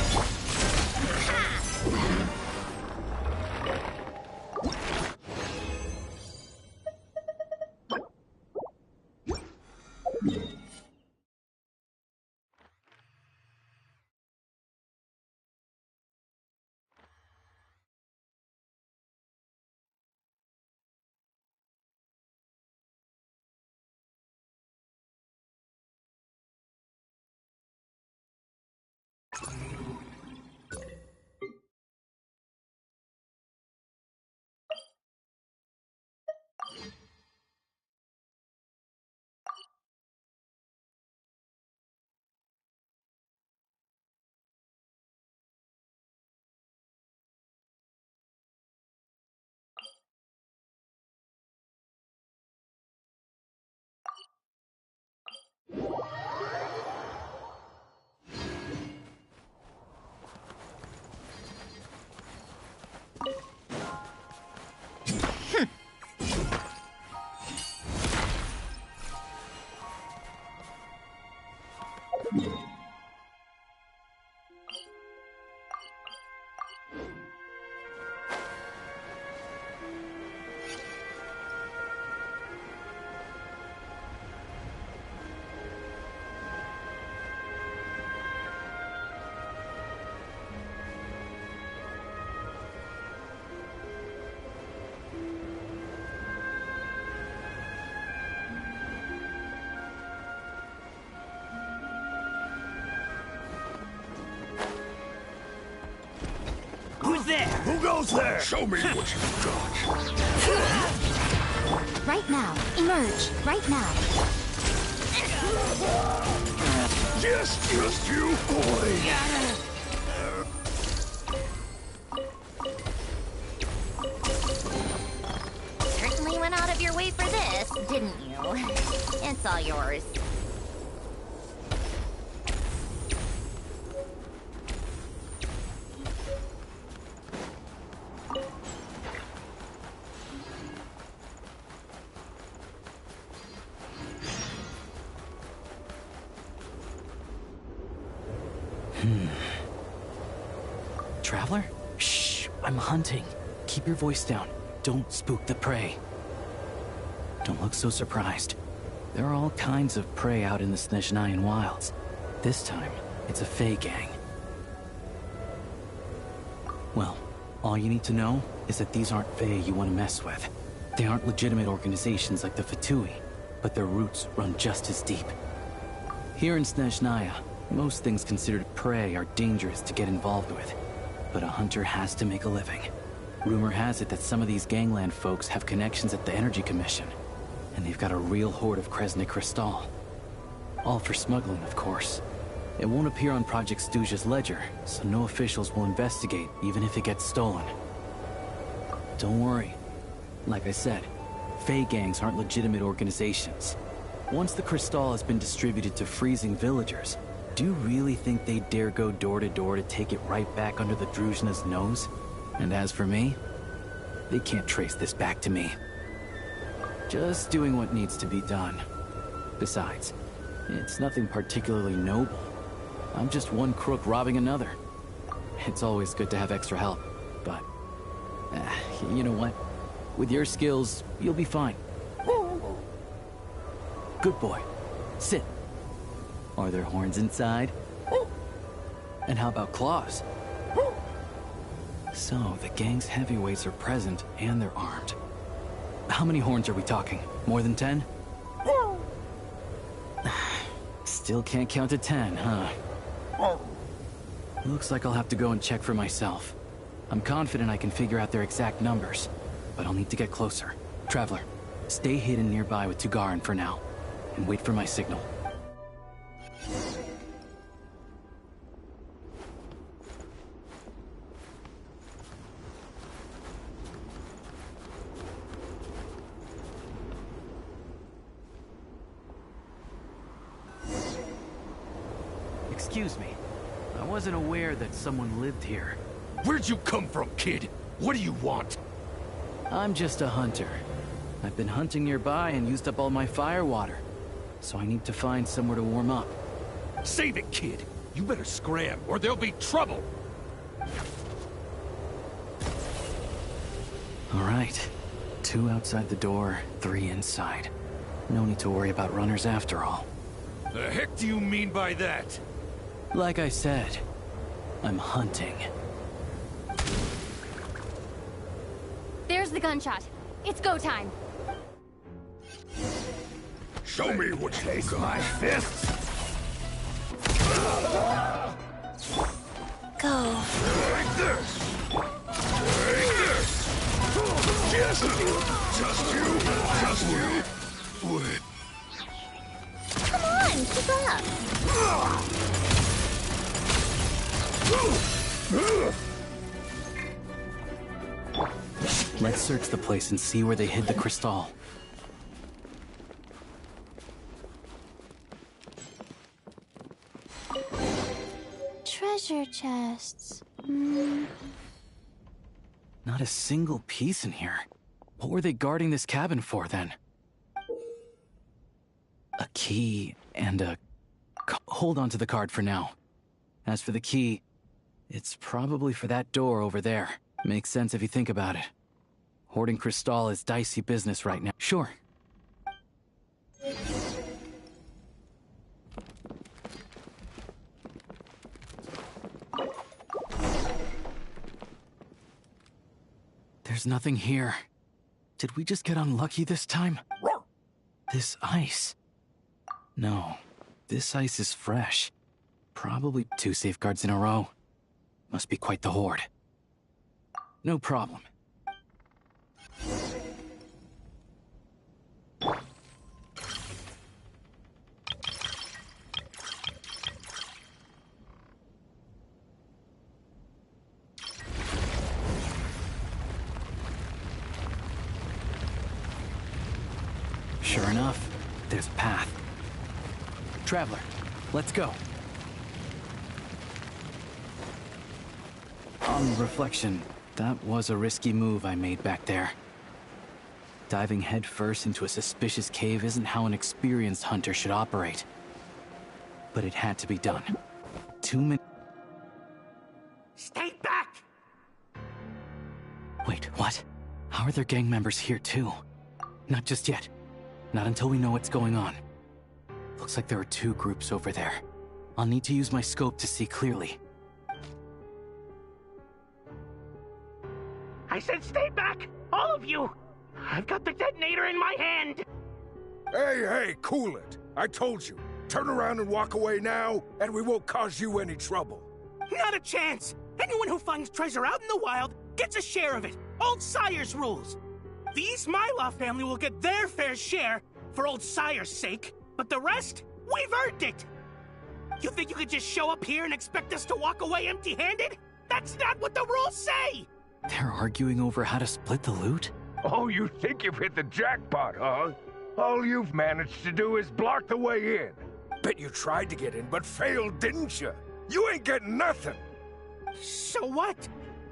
Who's there? Who goes there? Show me what you've got. Right now. Emerge, right now. Just you, boy. Certainly went out of your way for this, didn't you? It's all yours. Traveler? Shh, I'm hunting. Keep your voice down. Don't spook the prey. Don't look so surprised. There are all kinds of prey out in the Snezhnayan wilds. This time, it's a Fey gang. Well, all you need to know is that these aren't Fey you want to mess with. They aren't legitimate organizations like the Fatui. but their roots run just as deep. Here in Snezhnaya, most things considered prey are dangerous to get involved with, but a hunter has to make a living. Rumor has it that some of these gangland folks have connections at the Energy Commission, and they've got a real hoard of Kresnik Crystal. All for smuggling, of course. It won't appear on Project Stuja's ledger, so no officials will investigate, even if it gets stolen. Don't worry. Like I said, Fey gangs aren't legitimate organizations. Once the Crystal has been distributed to freezing villagers, do you really think they'd dare go door to door to take it right back under the Druzhna's nose? And as for me, they can't trace this back to me. Just doing what needs to be done. Besides, it's nothing particularly noble. I'm just one crook robbing another. It's always good to have extra help, but... you know what? With your skills, you'll be fine. Good boy. Sit. Are there horns inside? And how about claws? So, the gang's heavyweights are present, and they're armed. How many horns are we talking? More than 10? Still can't count to 10, huh? Looks like I'll have to go and check for myself. I'm confident I can figure out their exact numbers, but I'll need to get closer. Traveler, stay hidden nearby with Tugarin for now, and wait for my signal. Excuse me. I wasn't aware that someone lived here. Where'd you come from, kid? What do you want? I'm just a hunter. I've been hunting nearby and used up all my fire water. So I need to find somewhere to warm up. Save it, kid. You better scram, or there'll be trouble. All right. 2 outside the door, 3 inside. No need to worry about runners after all. The heck do you mean by that? Like I said, I'm hunting. There's the gunshot. It's go time. Show me what you got. My fists. Go. Like this. Like this. Just you. Just you. Just you. Come on, keep up. Let's search the place and see where they hid the crystal. Treasure chests. Not a single piece in here. What were they guarding this cabin for, then? A key and a... Hold on to the card for now. As for the key, it's probably for that door over there. Makes sense if you think about it. Hoarding crystal is dicey business right now. Sure. There's nothing here. Did we just get unlucky this time? This ice. No, this ice is fresh. Probably 2 safeguards in a row. Must be quite the hoard. No problem. Sure enough, there's a path. Traveler, let's go. On reflection, that was a risky move I made back there. Diving headfirst into a suspicious cave isn't how an experienced hunter should operate. But it had to be done. Too many... Stay back! Wait, what? How are there gang members here too? Not just yet. Not until we know what's going on. Looks like there are 2 groups over there. I'll need to use my scope to see clearly. I said stay back! All of you! I've got the detonator in my hand! Hey, cool it. I told you. Turn around and walk away now, and we won't cause you any trouble. Not a chance! Anyone who finds treasure out in the wild gets a share of it. Old Sire's rules. The East Myloff family will get their fair share for Old Sire's sake, but the rest, we've earned it! You think you could just show up here and expect us to walk away empty-handed? That's not what the rules say! They're arguing over how to split the loot? Oh, you think you've hit the jackpot, huh? All you've managed to do is block the way in. Bet you tried to get in, but failed, didn't you? You ain't getting nothing! So what?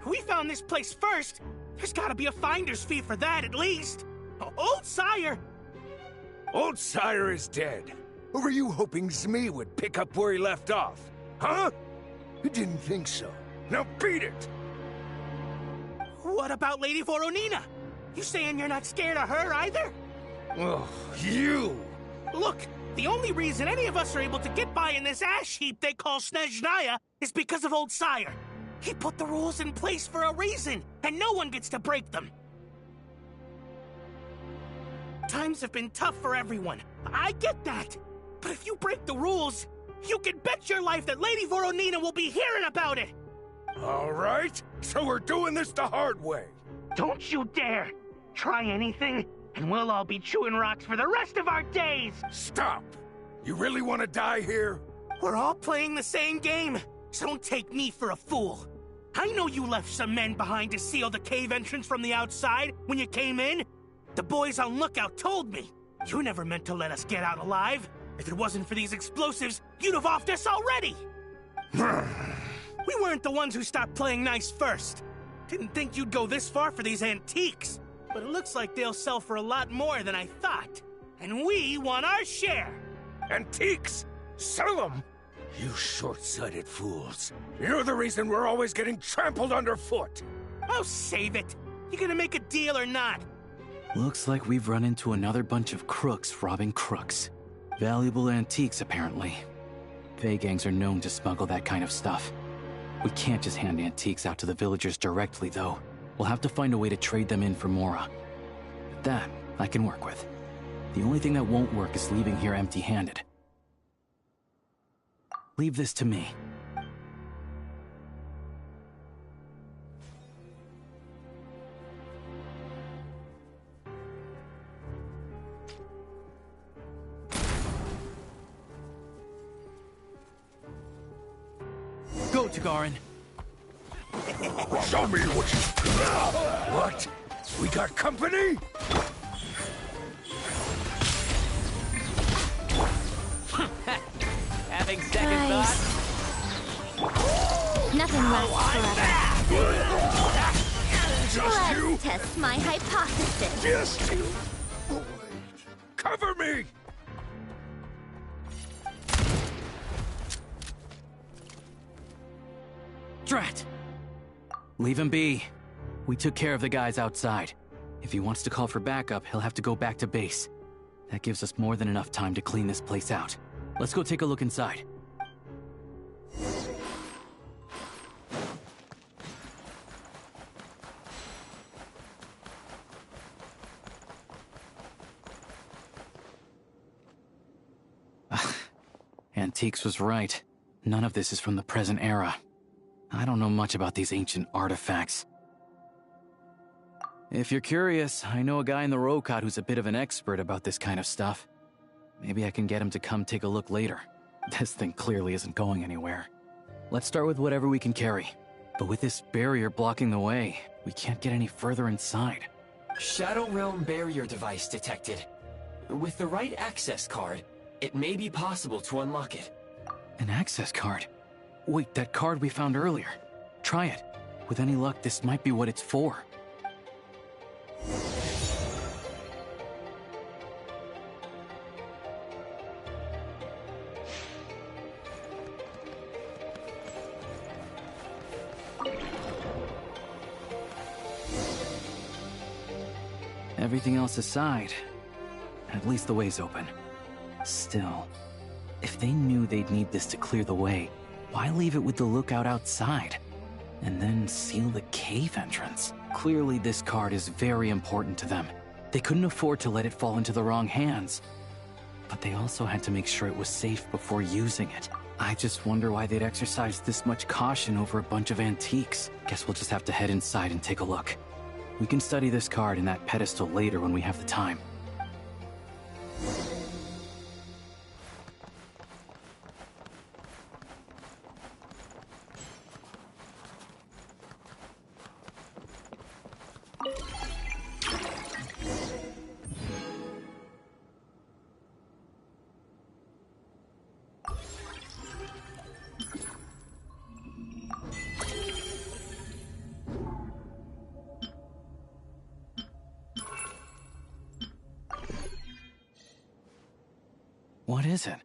We found this place first. There's gotta be a finder's fee for that, at least. Old Sire! Old Sire is dead. Or were you hoping Zmi would pick up where he left off? Huh? You didn't think so. Now beat it! What about Lady Voronina? You saying you're not scared of her either? Oh, you! Look, the only reason any of us are able to get by in this ash heap they call Snezhnaya is because of Old Sire. He put the rules in place for a reason, and no one gets to break them. Times have been tough for everyone. I get that. But if you break the rules, you can bet your life that Lady Voronina will be hearing about it. All right, so we're doing this the hard way. Don't you dare! Try anything, and we'll all be chewing rocks for the rest of our days! Stop! You really want to die here? We're all playing the same game, so don't take me for a fool. I know you left some men behind to seal the cave entrance from the outside when you came in. The boys on lookout told me. You never meant to let us get out alive. If it wasn't for these explosives, you'd have offed us already! We weren't the ones who stopped playing nice first. Didn't think you'd go this far for these antiques, but it looks like they'll sell for a lot more than I thought. And we want our share! Antiques? Sell them? You short-sighted fools. You're the reason we're always getting trampled underfoot. Oh, save it. You gonna make a deal or not? Looks like we've run into another bunch of crooks robbing crooks. Valuable antiques, apparently. Fey gangs are known to smuggle that kind of stuff. We can't just hand antiques out to the villagers directly, though. We'll have to find a way to trade them in for Mora. That, I can work with. The only thing that won't work is leaving here empty-handed. Leave this to me. Go, Tagarin. Show me what you... What? We got company? Having second thoughts? Nothing lasts forever. Just you? Let's test my hypothesis. Just you? Cover me! Drat! Leave him be. We took care of the guys outside. If he wants to call for backup, he'll have to go back to base. That gives us more than enough time to clean this place out. Let's go take a look inside. Antiques was right. None of this is from the present era. I don't know much about these ancient artifacts. If you're curious, I know a guy in the Rokot who's a bit of an expert about this kind of stuff. Maybe I can get him to come take a look later. This thing clearly isn't going anywhere. Let's start with whatever we can carry. But with this barrier blocking the way, we can't get any further inside. Shadow Realm barrier device detected. With the right access card, it may be possible to unlock it. An access card? Wait, that card we found earlier. Try it. With any luck, this might be what it's for. Everything else aside, at least the way's open. Still, if they knew they'd need this to clear the way, why leave it with the lookout outside? And then seal the cave entrance? Clearly this card is very important to them. They couldn't afford to let it fall into the wrong hands. But they also had to make sure it was safe before using it. I just wonder why they'd exercise this much caution over a bunch of antiques. Guess we'll just have to head inside and take a look. We can study this card and that pedestal later when we have the time. What is it?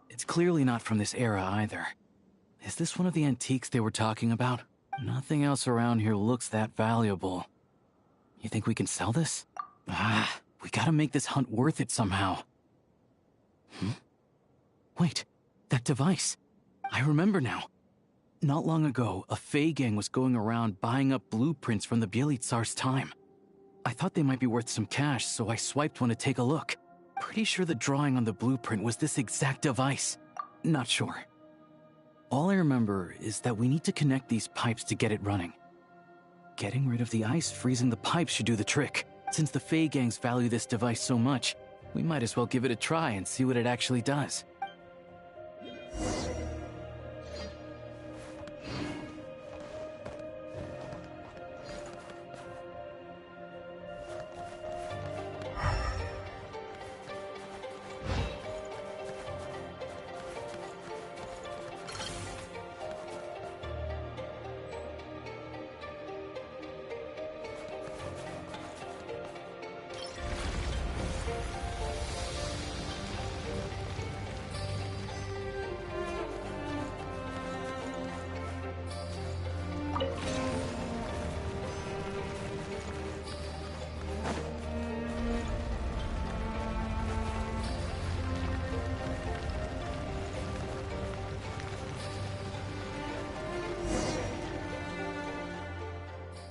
It's clearly not from this era either. Is this one of the antiques they were talking about? Nothing else around here looks that valuable. You think we can sell this? We gotta make this hunt worth it somehow. Wait, that device. I remember now. Not long ago, a Fey gang was going around buying up blueprints from the Bielitsar's time. I thought they might be worth some cash, so I swiped one to take a look. Pretty sure the drawing on the blueprint was this exact device. Not sure. All I remember is that we need to connect these pipes to get it running. Getting rid of the ice freezing the pipes should do the trick. Since the Fey gangs value this device so much, we might as well give it a try and see what it actually does.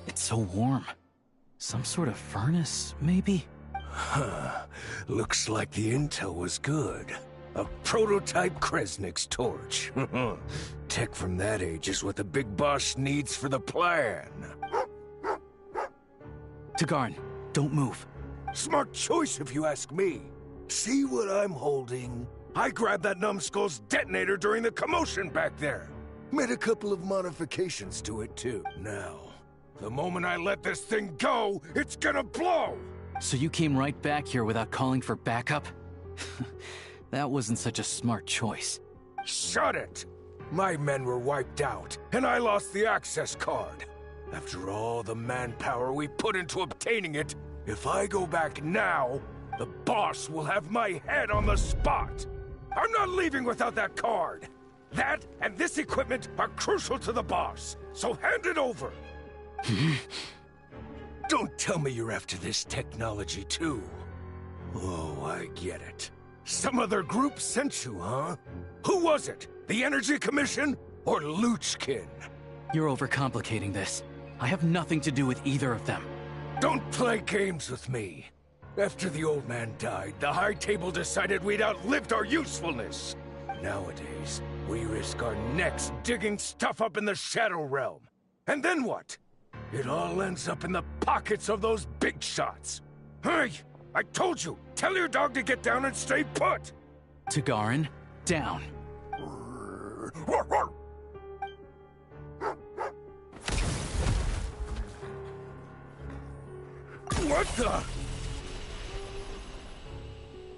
It's so warm. Some sort of furnace, maybe? Huh. Looks like the intel was good. A prototype Kresnik's torch. Tech from that age is what the big boss needs for the plan. Tagarn, don't move. Smart choice if you ask me. See what I'm holding? I grabbed that numbskull's detonator during the commotion back there. Made a couple of modifications to it too. Now, the moment I let this thing go, it's gonna blow! So you came right back here without calling for backup? That wasn't such a smart choice. Shut it! My men were wiped out, and I lost the access card. After all the manpower we put into obtaining it, if I go back now, the boss will have my head on the spot! I'm not leaving without that card! That and this equipment are crucial to the boss, so hand it over! Don't tell me you're after this technology too. Oh, I get it. Some other group sent you, huh? Who was it? The Energy Commission or Luchkin? You're overcomplicating this. I have nothing to do with either of them. Don't play games with me. After the old man died, the High Table decided we'd outlived our usefulness. Nowadays, we risk our necks digging stuff up in the Shadow Realm. And then what? It all ends up in the pockets of those big shots. Hey, I told you, tell your dog to get down and stay put! Tagarn, down. What the?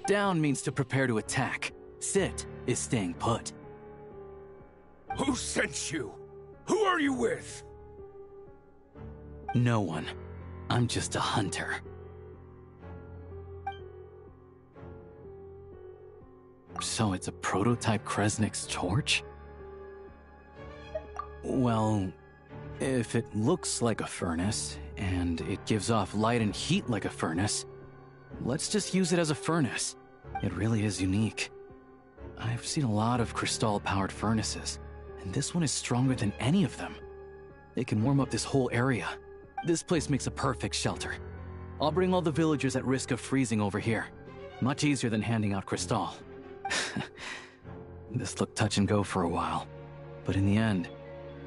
Down means to prepare to attack. Sit is staying put. Who sent you? Who are you with? No one. I'm just a hunter. So it's a prototype Kresnik's torch? Well, if it looks like a furnace, and it gives off light and heat like a furnace, let's just use it as a furnace. It really is unique. I've seen a lot of Crystal-powered furnaces, and this one is stronger than any of them. It can warm up this whole area. This place makes a perfect shelter. I'll bring all the villagers at risk of freezing over here. Much easier than handing out Cristal. This looked touch and go for a while, but in the end,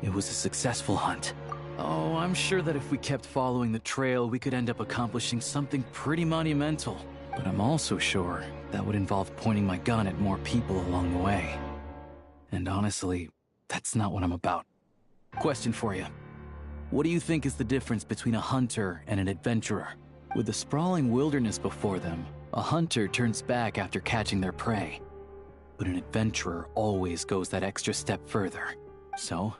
it was a successful hunt. Oh, I'm sure that if we kept following the trail, we could end up accomplishing something pretty monumental. But I'm also sure that would involve pointing my gun at more people along the way. And honestly, that's not what I'm about. Question for you. What do you think is the difference between a hunter and an adventurer? With the sprawling wilderness before them, a hunter turns back after catching their prey. But an adventurer always goes that extra step further. So,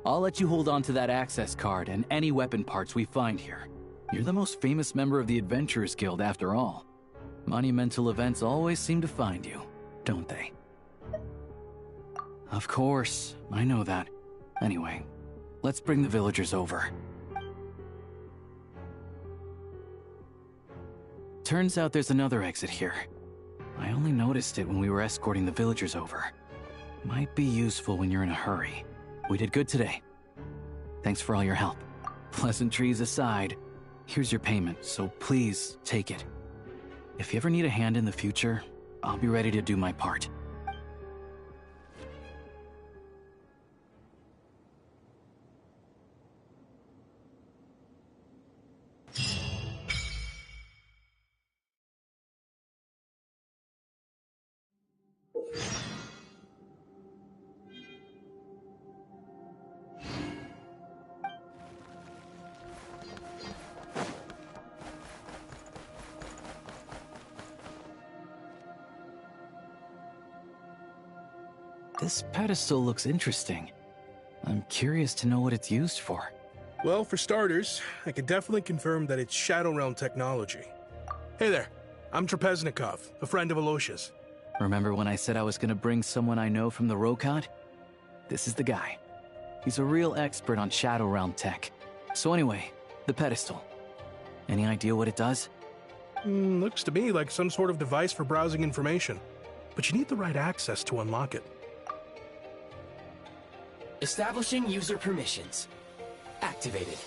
I'll let you hold on to that access card and any weapon parts we find here. You're the most famous member of the Adventurers Guild after all. Monumental events always seem to find you, don't they? Of course, I know that. Anyway, let's bring the villagers over. Turns out there's another exit here. I only noticed it when we were escorting the villagers over. Might be useful when you're in a hurry. We did good today. Thanks for all your help. Pleasantries aside, here's your payment, so please take it. If you ever need a hand in the future, I'll be ready to do my part. This pedestal looks interesting. I'm curious to know what it's used for. Well, for starters, I can definitely confirm that it's Shadow Realm technology. Hey there, I'm Trapeznikov, a friend of Aloysius. Remember when I said I was gonna bring someone I know from the Rokad? This is the guy. He's a real expert on Shadow Realm tech. So anyway, the pedestal. Any idea what it does? Looks to me like some sort of device for browsing information. But you need the right access to unlock it. Establishing user permissions. Activated.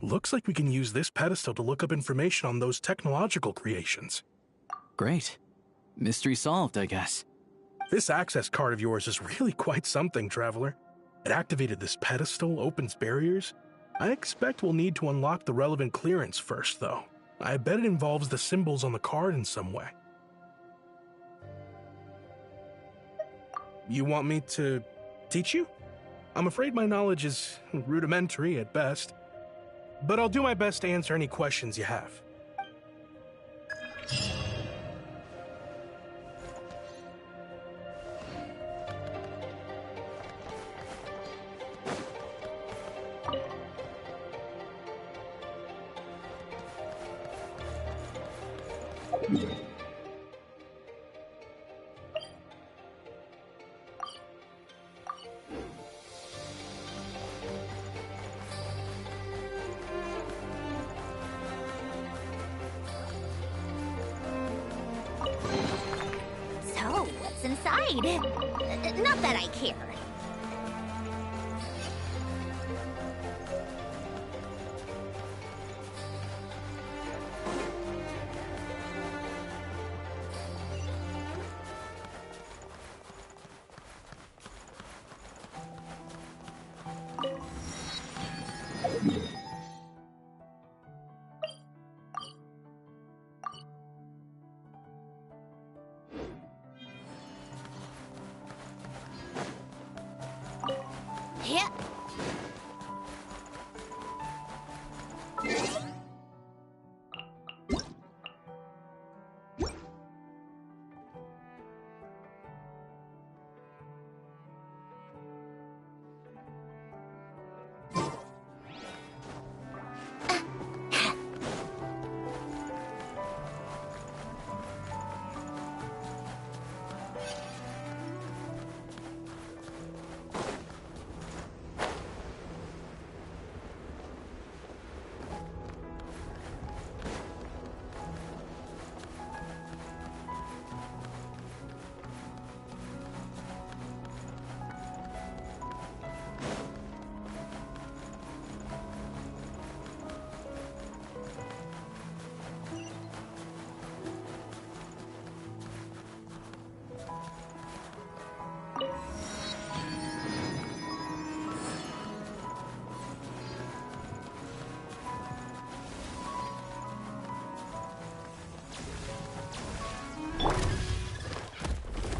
Looks like we can use this pedestal to look up information on those technological creations. Great. Mystery solved, I guess. This access card of yours is really quite something, Traveler. It activated this pedestal, opens barriers. I expect we'll need to unlock the relevant clearance first, though. I bet it involves the symbols on the card in some way. You want me to teach you? I'm afraid my knowledge is rudimentary at best, but I'll do my best to answer any questions you have. So, what's inside? Not that I care.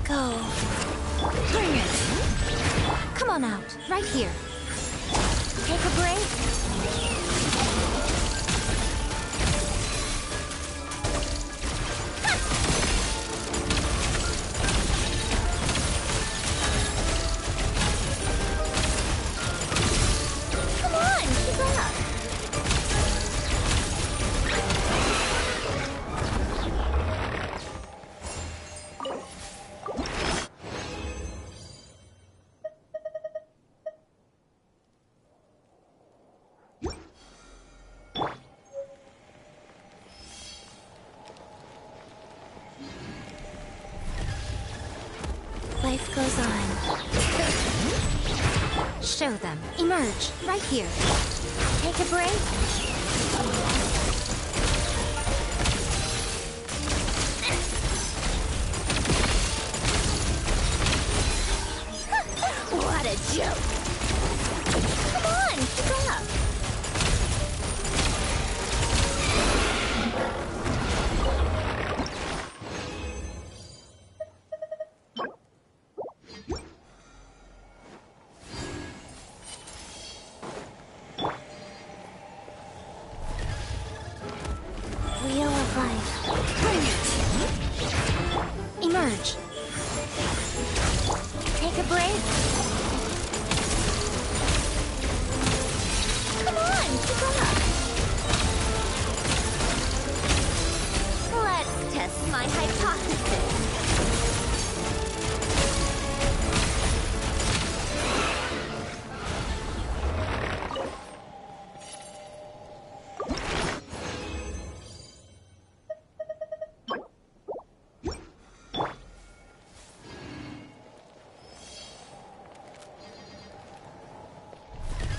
Go. Bring it! Come on out, right here. Take a break. Come on, keep up. Life goes on. Show them. Emerge, right here. Take a break. What a joke. Come on, keep up. Wheel of life. Bring it! Emerge. Take a break. Come on, keep up. Let's test my hypothesis.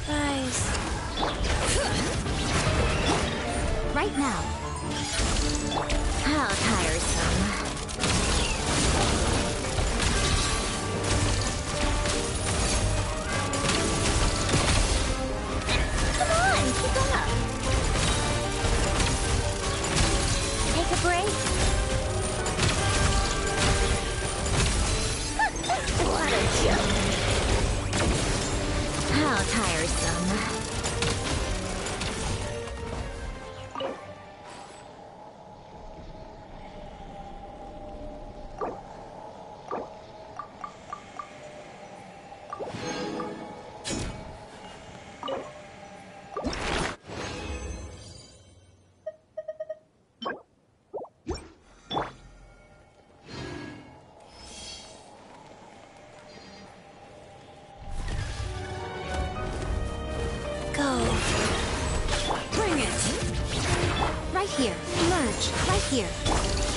Rise. Right now. How tiresome. Come on, keep up. Take a break. What a joke. How tiresome. Go. Bring it! Right here. Emerge. Right here.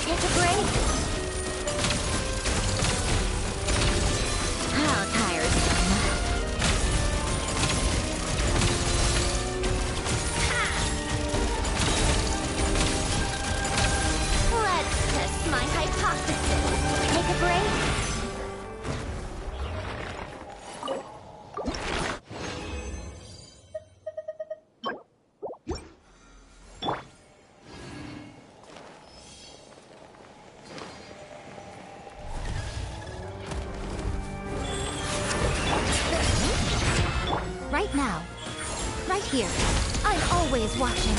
Take a break. How tiresome. Let's test my hypothesis. Take a break. Right now. Right here. I'm always watching.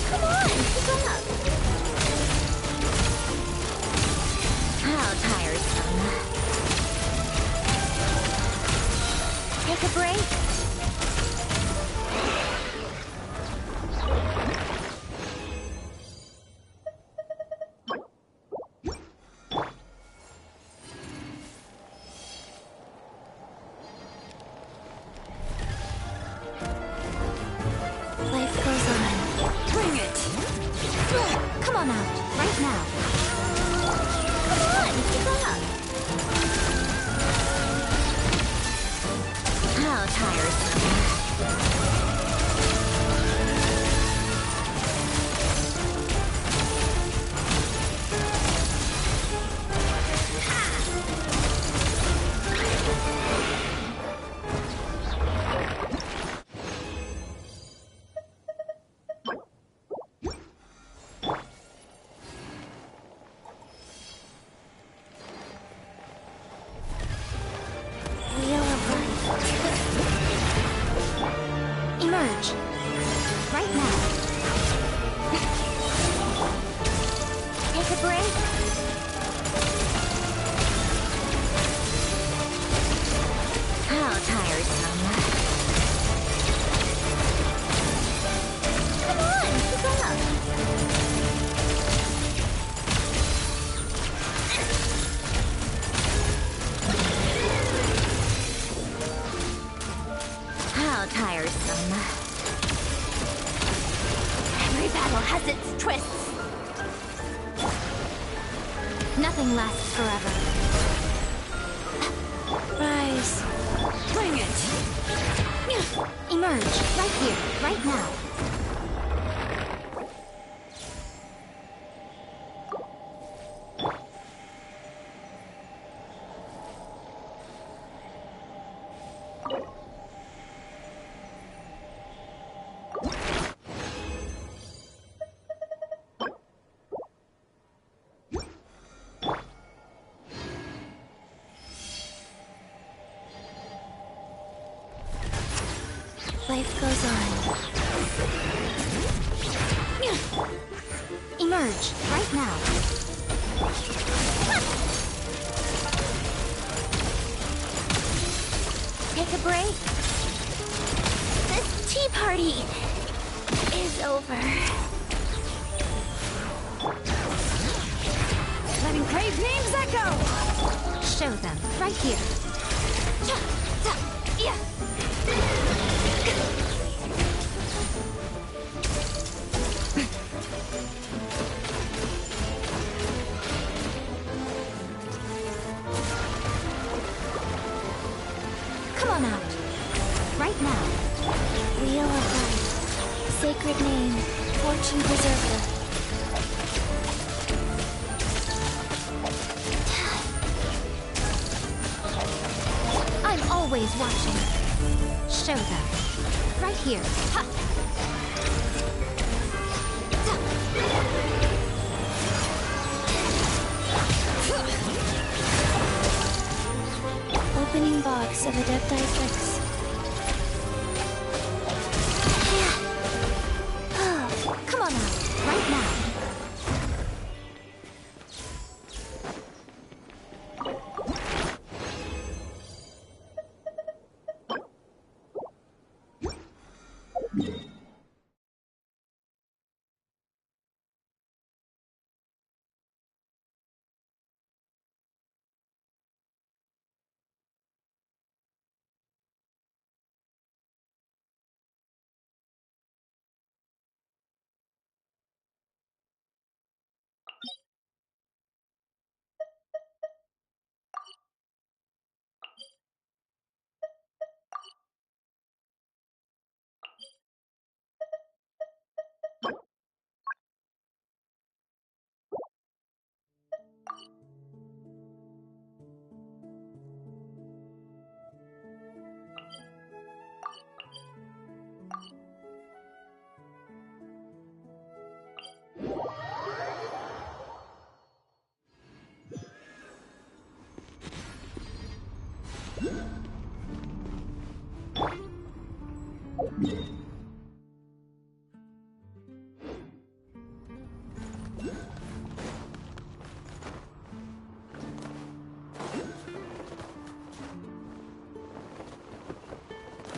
Come on, keep up. How tiresome. Take a break. Life goes on. Bring it! Come on out, right now. Come on, keep up. How tiresome. battle has its twists. Nothing lasts forever. Rise. Bring it! Emerge, right here, right now. Life goes on. Emerge, right now. Take a break. This tea party is over. Letting Crave's names echo! Show them, right here. Yeah. Come on out. Right now. Wheel of Life. Sacred name. Fortune Preserver. I'm always watching. Show them. Right here. Ha! Opening box of Adepti 6. Come on out. Right now.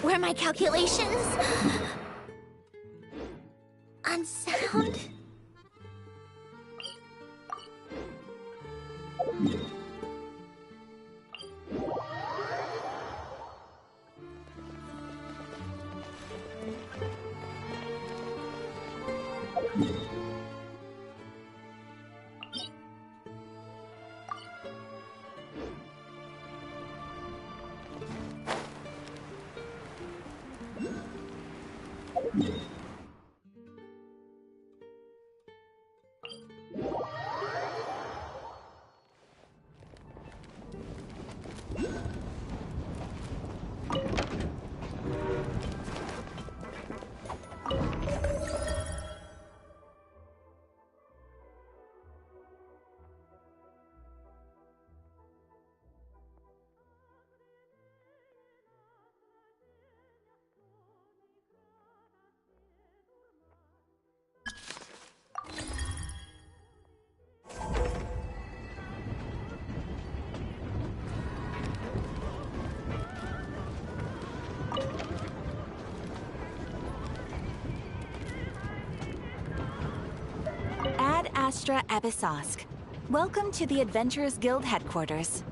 Were my calculations unsound? Ad Astra Abyssosque. Welcome to the Adventurers Guild headquarters.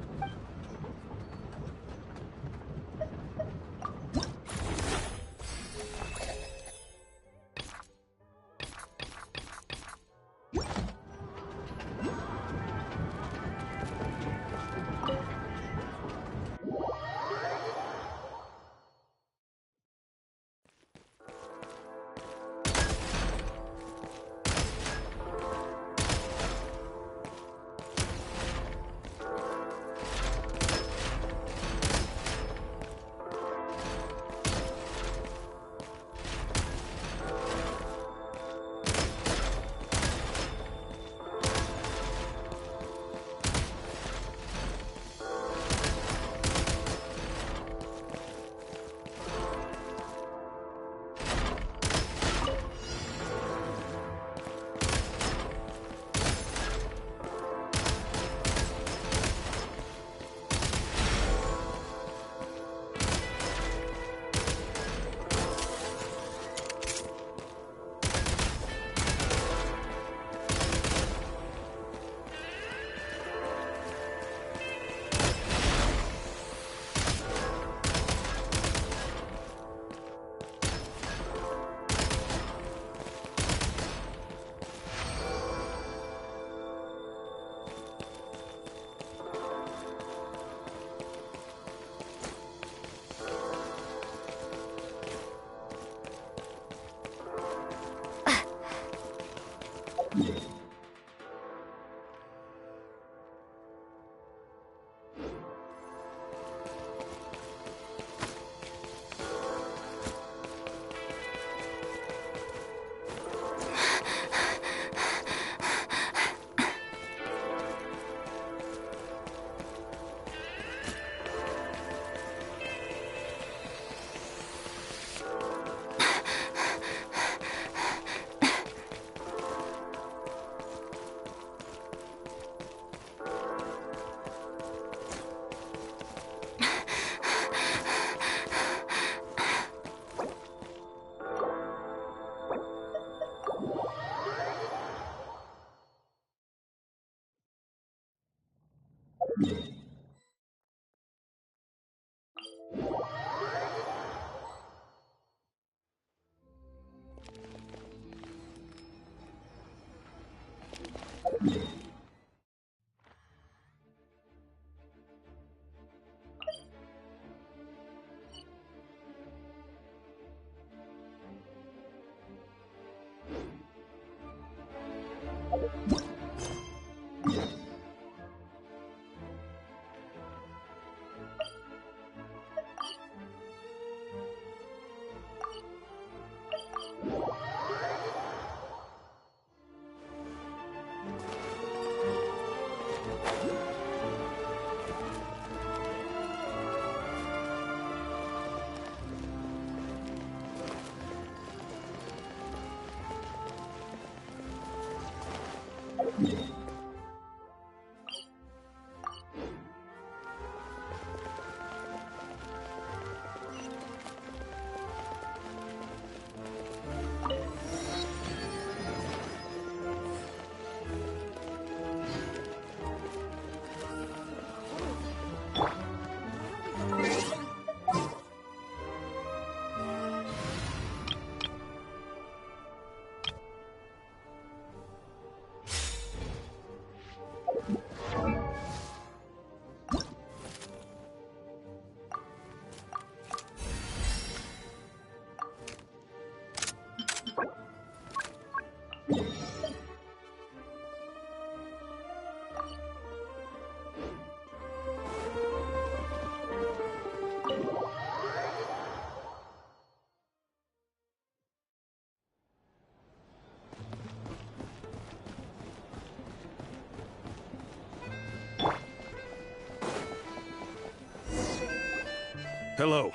Hello.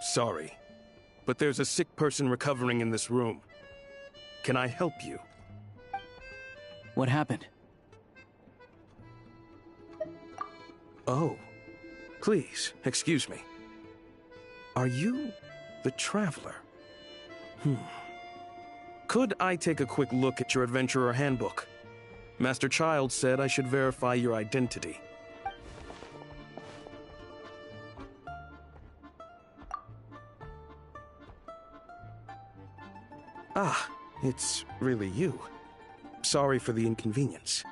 Sorry, but there's a sick person recovering in this room. Can I help you? What happened? Oh. Please, excuse me. Are you the Traveler? Could I take a quick look at your Adventurer Handbook? Master Child said I should verify your identity. Ah, it's really you. Sorry for the inconvenience.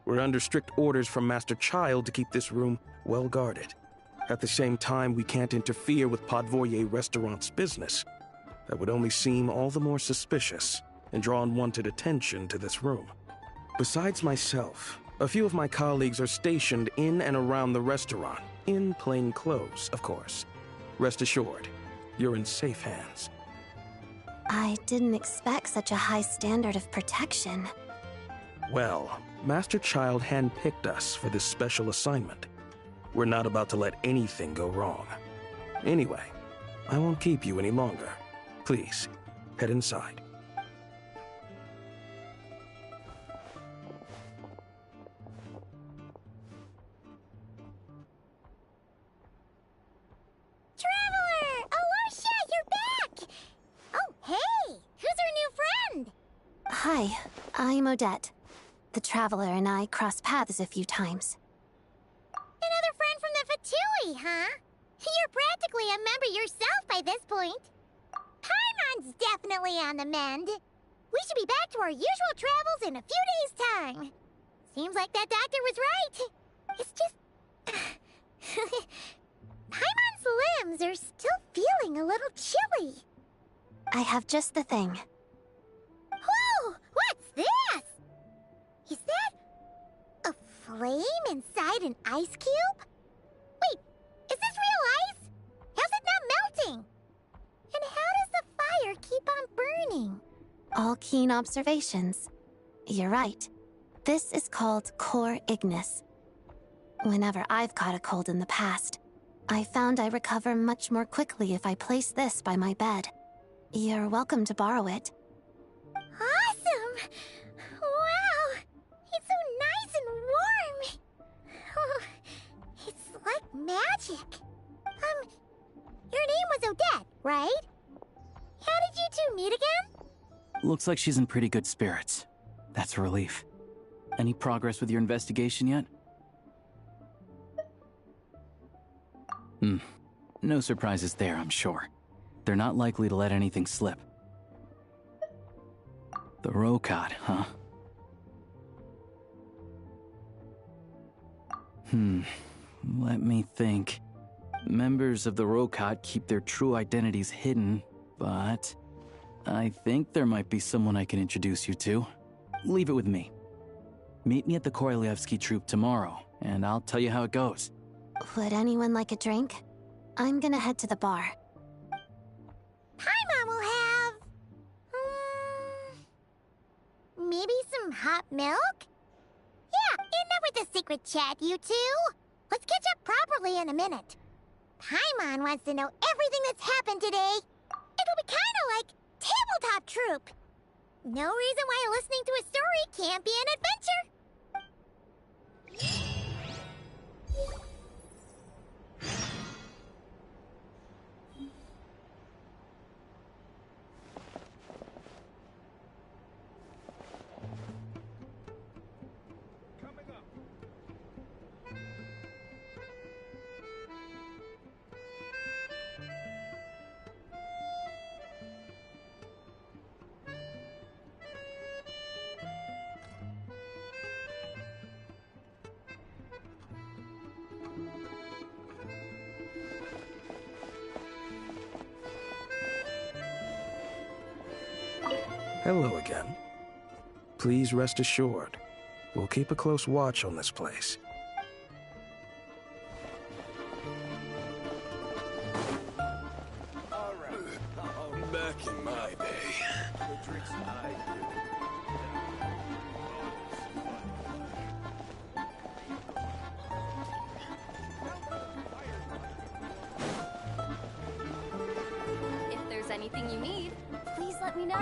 We're under strict orders from Master Child to keep this room well guarded. At the same time, we can't interfere with Podvoye Restaurant's business. That would only seem all the more suspicious and draw unwanted attention to this room. Besides myself, a few of my colleagues are stationed in and around the restaurant, in plain clothes, of course. Rest assured, you're in safe hands. I didn't expect such a high standard of protection. Well, Master Child handpicked us for this special assignment. We're not about to let anything go wrong. Anyway, I won't keep you any longer. Please, head inside. Traveler! Aloysia, you're back! Oh, hey! Who's our new friend? Hi, I'm Odette. The Traveler and I crossed paths a few times. Another friend from the Fatui, huh? You're practically a member yourself by this point. Paimon's definitely on the mend. We should be back to our usual travels in a few days' time. Seems like that doctor was right. It's just... Paimon's limbs are still feeling a little chilly. I have just the thing. Whoa! What's that? flame inside an ice cube? Wait, is this real ice? How's it not melting? And how does the fire keep on burning? All keen observations. You're right. This is called Core Ignis. Whenever I've caught a cold in the past, I found I recover much more quickly if I place this by my bed. You're welcome to borrow it. Awesome! Wow! It's so nice and warm! Oh, it's like magic. Your name was Odette, right? How did you two meet again? Looks like she's in pretty good spirits. That's a relief. Any progress with your investigation yet? No surprises there, I'm sure. They're not likely to let anything slip. The Rokad, huh? Let me think. Members of the Rokad keep their true identities hidden, but I think there might be someone I can introduce you to. Leave it with me. Meet me at the Korolyevsky Troop tomorrow, and I'll tell you how it goes. Would anyone like a drink? I'm gonna head to the bar. Paimon will have... maybe some hot milk? Yeah, enough with the secret chat, you two. Let's catch up properly in a minute. Paimon wants to know everything that's happened today. It'll be kinda like Tabletop Troop. No reason why listening to a story can't be an adventure. Hello again. Please rest assured, we'll keep a close watch on this place. Back in my day. If there's anything you need, please let me know.